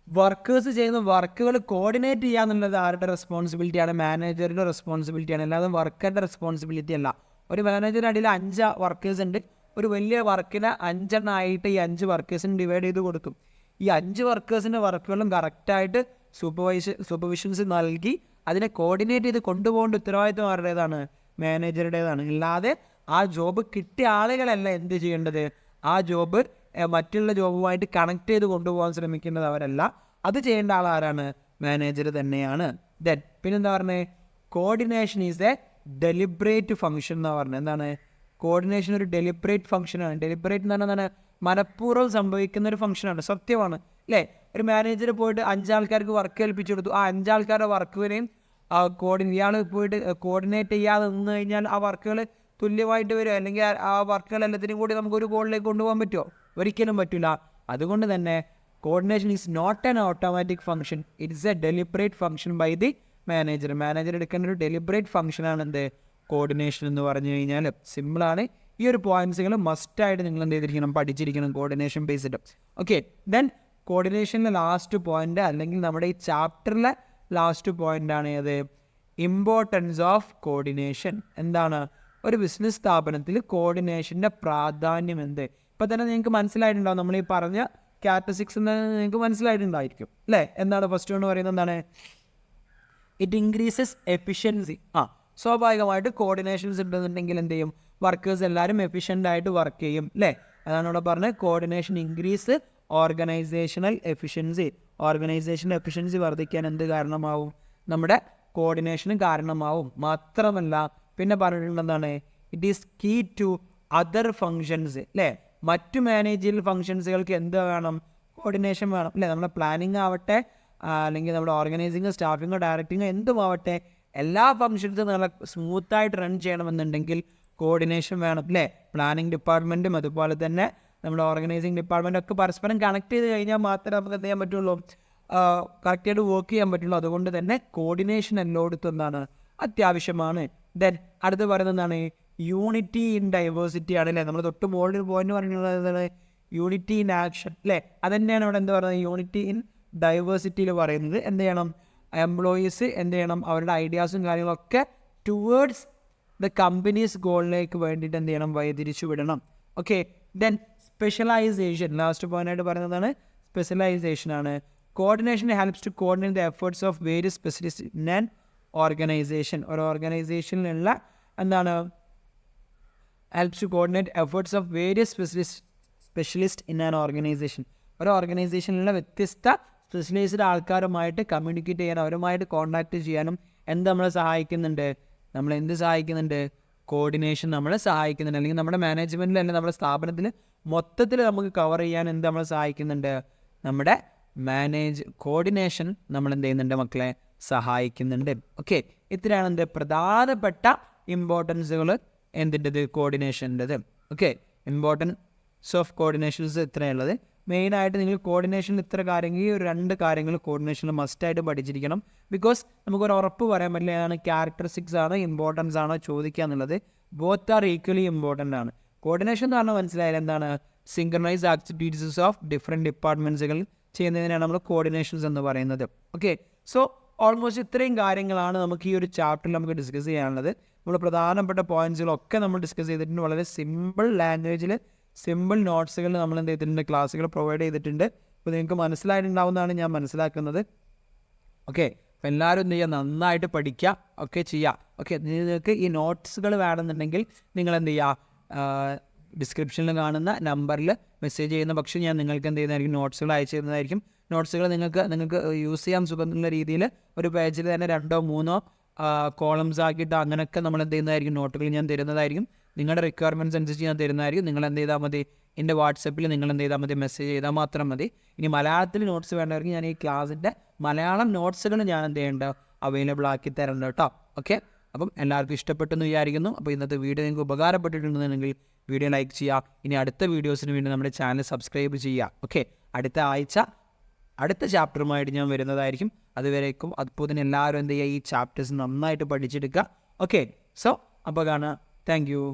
Workers ചെയ്യുന്ന വർക്കുകൾ കോർഡിനേറ്റ് ചെയ്യുക എന്നുള്ളത് ആരുടെ റെസ്പോൺസിബിലിറ്റിയാണ്, മാനേജറുടെ റെസ്പോൺസിബിലിറ്റിയാണ്, അല്ലാതെ വർക്കറുടെ റെസ്പോൺസിബിലിറ്റി അല്ല. ഒരു മാനേജറിൻ്റെ അടിയിൽ 5 വർക്കേഴ്സ് ഉണ്ട്, ഒരു വലിയ വർക്കിനെ 5 എണ്ണമായിട്ട് ഈ 5 വർക്കേഴ്സിന് ഡിവൈഡ് ചെയ്ത് കൊടുക്കും. ഈ 5 വർക്കേഴ്സിൻ്റെ വർക്കുകളും കറക്റ്റായിട്ട് സൂപ്പർവിഷൻസ് നൽകി അതിനെ കോർഡിനേറ്റ് ചെയ്ത് കൊണ്ടുപോകേണ്ട ഉത്തരവാദിത്വം ആരുടേതാണ്, മാനേജറുടേതാണ്. അല്ലാതെ ആ ജോബ് കിട്ടിയ ആളുകളല്ല എന്ത് ചെയ്യേണ്ടത്, ആ ജോബ് മറ്റുള്ള ജോബുമായിട്ട് കണക്ട് ചെയ്ത് കൊണ്ടുപോകാൻ ശ്രമിക്കുന്നത് അവരല്ല, അത് ചെയ്യേണ്ട ആളാരാണ്, മാനേജർ തന്നെയാണ്. ദെൻ പിന്നെന്താ പറഞ്ഞത്, coordination is A deliberate function എന്നാണ് പറഞ്ഞത്. എന്താണ് കോർഡിനേഷൻ, ഒരു ഡെലിബ്രേറ്റ് ഫംഗ്ഷനാണ്. ഡെലിബ്രേറ്റ് എന്ന് പറഞ്ഞാൽ മനഃപൂർവ്വം സംഭവിക്കുന്ന ഒരു ഫംഗ്ഷനാണ്. സത്യമാണ് അല്ലേ. ഒരു മാനേജർ പോയിട്ട് 5 ആൾക്കാർക്ക് വർക്ക് ഏൽപ്പിച്ചു കൊടുത്തു, ആ 5 ആൾക്കാരുടെ വർക്കുകളെയും ഇയാൾ പോയിട്ട് കോർഡിനേറ്റ് ചെയ്യാതെ നിന്ന് കഴിഞ്ഞാൽ ആ വർക്കുകൾ തുല്യമായിട്ട് വരും, അല്ലെങ്കിൽ ആ വർക്കുകൾ എല്ലാത്തിനും കൂടി നമുക്ക് ഒരു ഗോളിലേക്ക് കൊണ്ടുപോകാൻ പറ്റുമോ, ഒരിക്കലും പറ്റില്ല. അതുകൊണ്ട് തന്നെ coordination is not an automatic function, it's a deliberate function by the manager. Manager എടുക്കേണ്ട ഒരു ഡെലിബ്രേറ്റ് ഫംഗ്ഷനാണ് എന്ത്, കോർഡിനേഷൻ എന്ന് പറഞ്ഞു കഴിഞ്ഞാൽ. സിമ്പിളാണ്. ഈ ഒരു പോയിന്റ്സുകൾ മസ്റ്റായിട്ട് നിങ്ങൾ എന്ത് ചെയ്തിരിക്കണം, പഠിച്ചിരിക്കണം കോർഡിനേഷൻ ബേസ്ഡ്. ഓക്കെ, ദെൻ കോർഡിനേഷനിലെ ലാസ്റ്റ് പോയിന്റ്, അല്ലെങ്കിൽ നമ്മുടെ ഈ ചാപ്റ്ററിലെ ലാസ്റ്റ് പോയിൻ്റാണ് ഏത്, ഇമ്പോർട്ടൻസ് ഓഫ് കോർഡിനേഷൻ. എന്താണ്, ഒരു ബിസിനസ് സ്ഥാപനത്തിൽ കോർഡിനേഷൻ്റെ പ്രാധാന്യം എന്ത്. ഇപ്പം തന്നെ നിങ്ങൾക്ക് മനസ്സിലായിട്ടുണ്ടാവും, നമ്മൾ ഈ പറഞ്ഞ ക്യാരക്ടറിസ്റ്റിക്സ് നിങ്ങൾക്ക് മനസ്സിലായിട്ടുണ്ടായിരിക്കും അല്ലേ. എന്താണ് ഫസ്റ്റ് കൊണ്ട് പറയുന്നത്, എന്താണ്, ഇറ്റ് ഇൻക്രീസസ് എഫിഷ്യൻസി. സ്വാഭാവികമായിട്ട് കോർഡിനേഷൻസ് ഉണ്ടെന്നുണ്ടെങ്കിൽ എന്ത് ചെയ്യും, വർക്കേഴ്സ് എല്ലാവരും എഫിഷ്യൻ്റായിട്ട് വർക്ക് ചെയ്യും അല്ലേ. അതാണ് ഇവിടെ പറഞ്ഞത്, coordination increase organisational efficiency. Organisational efficiency വർദ്ധിക്കാൻ എന്ത് കാരണമാവും, നമ്മുടെ കോർഡിനേഷന് കാരണമാവും. മാത്രമല്ല പിന്നെ പറഞ്ഞിട്ടുണ്ടെന്നാണ്, it is key to other functions അല്ലേ. മറ്റു മാനേജറിയൽ ഫങ്ഷൻസുകൾക്ക് എന്ത് വേണം, കോർഡിനേഷൻ വേണം അല്ലേ. നമ്മുടെ പ്ലാനിങ് ആവട്ടെ, അല്ലെങ്കിൽ നമ്മുടെ ഓർഗനൈസിങ്, സ്റ്റാഫിങ്ങോ, ഡയറക്റ്റിങ്ങോ എന്തുമാവട്ടെ, എല്ലാ ഫങ്ഷൻസും നല്ല സ്മൂത്തായിട്ട് റൺ ചെയ്യണമെന്നുണ്ടെങ്കിൽ കോർഡിനേഷൻ വേണം അല്ലേ. പ്ലാനിങ് ഡിപ്പാർട്ട്മെൻറ്റും അതുപോലെ തന്നെ നമ്മുടെ ഓർഗനൈസിങ് ഡിപ്പാർട്ട്മെൻറ്റും ഒക്കെ പരസ്പരം കണക്ട് ചെയ്ത് കഴിഞ്ഞാൽ മാത്രമേ നമുക്ക് എന്ത് ചെയ്യാൻ പറ്റുള്ളൂ, കറക്റ്റായിട്ട് വർക്ക് ചെയ്യാൻ പറ്റുള്ളൂ. അതുകൊണ്ട് തന്നെ കോർഡിനേഷൻ എല്ലായിടത്തും എന്താണ്, അത്യാവശ്യമാണ്. ദെൻ അടുത്ത് പറയുന്നത് എന്താണ്, യൂണിറ്റി ഇൻ ഡൈവേഴ്സിറ്റി ആണ് അല്ലേ. നമ്മൾ തൊട്ട് മുകളിൽ പോയിന്റ് പറയുന്നത് യൂണിറ്റി ഇൻ ആക്ഷൻ അല്ലേ. അതുതന്നെയാണ് ഇവിടെ എന്താ പറയുന്നത്, യൂണിറ്റി ഇൻ ഡൈവേഴ്സിറ്റിയിൽ പറയുന്നത്. എന്ത് ചെയ്യണം, എംപ്ലോയീസ് എന്ത് ചെയ്യണം, അവരുടെ ഐഡിയാസും കാര്യങ്ങളൊക്കെ ടുവേർഡ്സ് ദ കമ്പനീസ് ഗോളിലേക്ക് വേണ്ടിയിട്ട് എന്ത് ചെയ്യണം, വഴിതിരിച്ചു വിടണം. ഓക്കെ, ദെൻ സ്പെഷ്യലൈസേഷൻ ലാസ്റ്റ് പോയിൻ്റായിട്ട് പറയുന്നതാണ്, സ്പെഷ്യലൈസേഷൻ ആണ്. Coordination helps to coordinate the efforts of various specialist in an organization. ഒരു ഓർഗനൈസേഷനിലുള്ള എന്താണ് helps to coordinate efforts of various specialist in an organization. ഒരു ഓർഗനൈസേഷനിലെ വ്യത്യസ്ത സ്പെഷ്യലൈസ്ഡ് ആൾക്കാരുമായിട്ട് കമ്മ്യൂണിക്കേറ്റ് ചെയ്യാനും അവരുമായിട്ട് കോൺടാക്ട് ചെയ്യാനും നമ്മളെ സഹായിക്കുന്നുണ്ട്. നമ്മളെന്ത് സഹായിക്കുന്നുണ്ട്? കോർഡിനേഷൻ നമ്മളെ സഹായിക്കുന്നുണ്ട്. അല്ലെങ്കിൽ നമ്മുടെ മാനേജ്മെൻറ്റിൽ അല്ലെങ്കിൽ നമ്മുടെ സ്ഥാപനത്തിൽ മൊത്തത്തിൽ നമുക്ക് കവർ ചെയ്യാൻ നമ്മളെ സഹായിക്കുന്നുണ്ട്? നമ്മുടെ കോർഡിനേഷൻ നമ്മൾ എന്ത് ചെയ്യുന്നുണ്ട് മക്കളെ? സഹായിക്കുന്നുണ്ട്. ഓക്കെ, ഇത്രയാണ് പ്രധാനപ്പെട്ട ഇമ്പോർട്ടൻസുകൾ എന്തിൻ്റെത്? കോർഡിനേഷൻ്റെത്. ഓക്കെ, ഇമ്പോർട്ടൻസ് ഓഫ് കോർഡിനേഷൻസ് ഇത്രയുള്ളത്. മെയിനായിട്ട് നിങ്ങൾ കോർഡിനേഷനിൽ ഇത്ര കാര്യങ്ങൾ, ഈ 2 കാര്യങ്ങൾ കോർഡിനേഷനിൽ മസ്റ്റായിട്ട് പഠിച്ചിരിക്കണം. ബിക്കോസ് നമുക്കൊരു ഉറപ്പ് പറയാൻ പറ്റില്ല ഏതാണ് ക്യാരക്ടറിസ്റ്റിക്സ് ആണ് ഇമ്പോർട്ടൻസ് ആണോ ചോദിക്കുക എന്നുള്ളത്. ബോത്ത് ആർ ഈക്വലി ഇമ്പോർട്ടൻ്റ് ആണ്. കോർഡിനേഷൻ എന്ന് പറഞ്ഞാൽ മനസ്സിലായാലും എന്താണ്? സിങ്ക്രണൈസ് ആക്ടിവിറ്റീസ് ഓഫ് ഡിഫറെൻറ്റ് ഡിപ്പാർട്ട്മെൻറ്റ്സുകൾ ചെയ്യുന്നതിനാണ് നമ്മൾ കോർഡിനേഷൻസ് എന്ന് പറയുന്നത്. ഓക്കെ, സോ ഓൾമോസ്റ്റ് ഇത്രയും കാര്യങ്ങളാണ് നമുക്ക് ഈ ഒരു ചാപ്റ്ററിൽ നമുക്ക് ഡിസ്കസ് ചെയ്യാനുള്ളത്. നമ്മൾ പ്രധാനപ്പെട്ട പോയിൻറ്റ്സുകളൊക്കെ നമ്മൾ ഡിസ്കസ് ചെയ്തിട്ടുണ്ട്. വളരെ സിമ്പിൾ ലാംഗ്വേജിൽ സിമ്പിൾ നോട്ട്സുകൾ നമ്മൾ എന്ത് ചെയ്തിട്ടുണ്ട്? ക്ലാസ്സുകൾ പ്രൊവൈഡ് ചെയ്തിട്ടുണ്ട്. അപ്പോൾ നിങ്ങൾക്ക് മനസ്സിലായിട്ടുണ്ടാവുന്നതാണ് ഞാൻ മനസ്സിലാക്കുന്നത്. ഓക്കെ, അപ്പോൾ എല്ലാവരും എന്ത് ചെയ്യുക? നന്നായിട്ട് പഠിക്കുക, ഒക്കെ ചെയ്യുക. ഓക്കെ, നിങ്ങൾക്ക് ഈ നോട്ട്സുകൾ വേണമെന്നുണ്ടെങ്കിൽ നിങ്ങൾ എന്ത് ചെയ്യുക? ഡിസ്ക്രിപ്ഷനിൽ കാണുന്ന നമ്പറിൽ മെസ്സേജ് ചെയ്യുന്ന പക്ഷേ ഞാൻ നിങ്ങൾക്ക് എന്ത് ചെയ്യുന്നതായിരിക്കും? നോട്ട്സുകൾ അയച്ചു തരുന്നതായിരിക്കും. നോട്ട്സുകൾ നിങ്ങൾക്ക് യൂസ് ചെയ്യാൻ സുഖമുള്ള രീതിയിൽ ഒരു പേജിൽ തന്നെ 2 or 3 കോളംസ് ആക്കിയിട്ട് അങ്ങനെയൊക്കെ നമ്മൾ എന്ത് ചെയ്യുന്നതായിരിക്കും? നോട്ടുകൾ ഞാൻ തരുന്നതായിരിക്കും. നിങ്ങളുടെ റിക്വയർമെൻറ്റ്സ് അനുസരിച്ച് ഞാൻ തരുന്നതായിരിക്കും. നിങ്ങൾ എന്ത് ചെയ്താൽ മതി? എൻ്റെ വാട്സപ്പിൽ നിങ്ങൾ എന്ത് ചെയ്താൽ മതി? മെസ്സേജ് ചെയ്താൽ മാത്രം മതി. ഇനി മലയാളത്തിൽ നോട്ട്സ് വേണ്ടവർക്ക് ഞാൻ ഈ ക്ലാസ്സിൻ്റെ മലയാളം നോട്ട്സുകൾ ഞാൻ എന്ത് ചെയ്യേണ്ട? അവൈലബിൾ ആക്കി തരേണ്ട കേട്ടോ. ഓക്കെ, അപ്പം എല്ലാവർക്കും ഇഷ്ടപ്പെട്ടെന്ന് വിചാരിക്കുന്നു. അപ്പോൾ ഇന്നത്തെ വീഡിയോ നിങ്ങൾക്ക് ഉപകാരപ്പെട്ടിട്ടുണ്ടെന്നുണ്ടെങ്കിൽ വീഡിയോ ലൈക്ക് ചെയ്യുക. ഇനി അടുത്ത വീഡിയോസിന് വേണ്ടി നമ്മുടെ ചാനൽ സബ്സ്ക്രൈബ് ചെയ്യുക. ഓക്കെ, അടുത്ത ആഴ്ച അടുത്ത ചാപ്റ്ററുമായിട്ട് ഞാൻ വരുന്നതായിരിക്കും. അതുവരേക്കും അപ്പോൾ തന്നെ എല്ലാവരും എന്ത് ചെയ്യുക? ഈ ചാപ്റ്റേഴ്സ് നന്നായിട്ട് പഠിച്ചെടുക്കുക. ഓക്കെ, സോ അപ്പോൾ കാണാം. Thank you.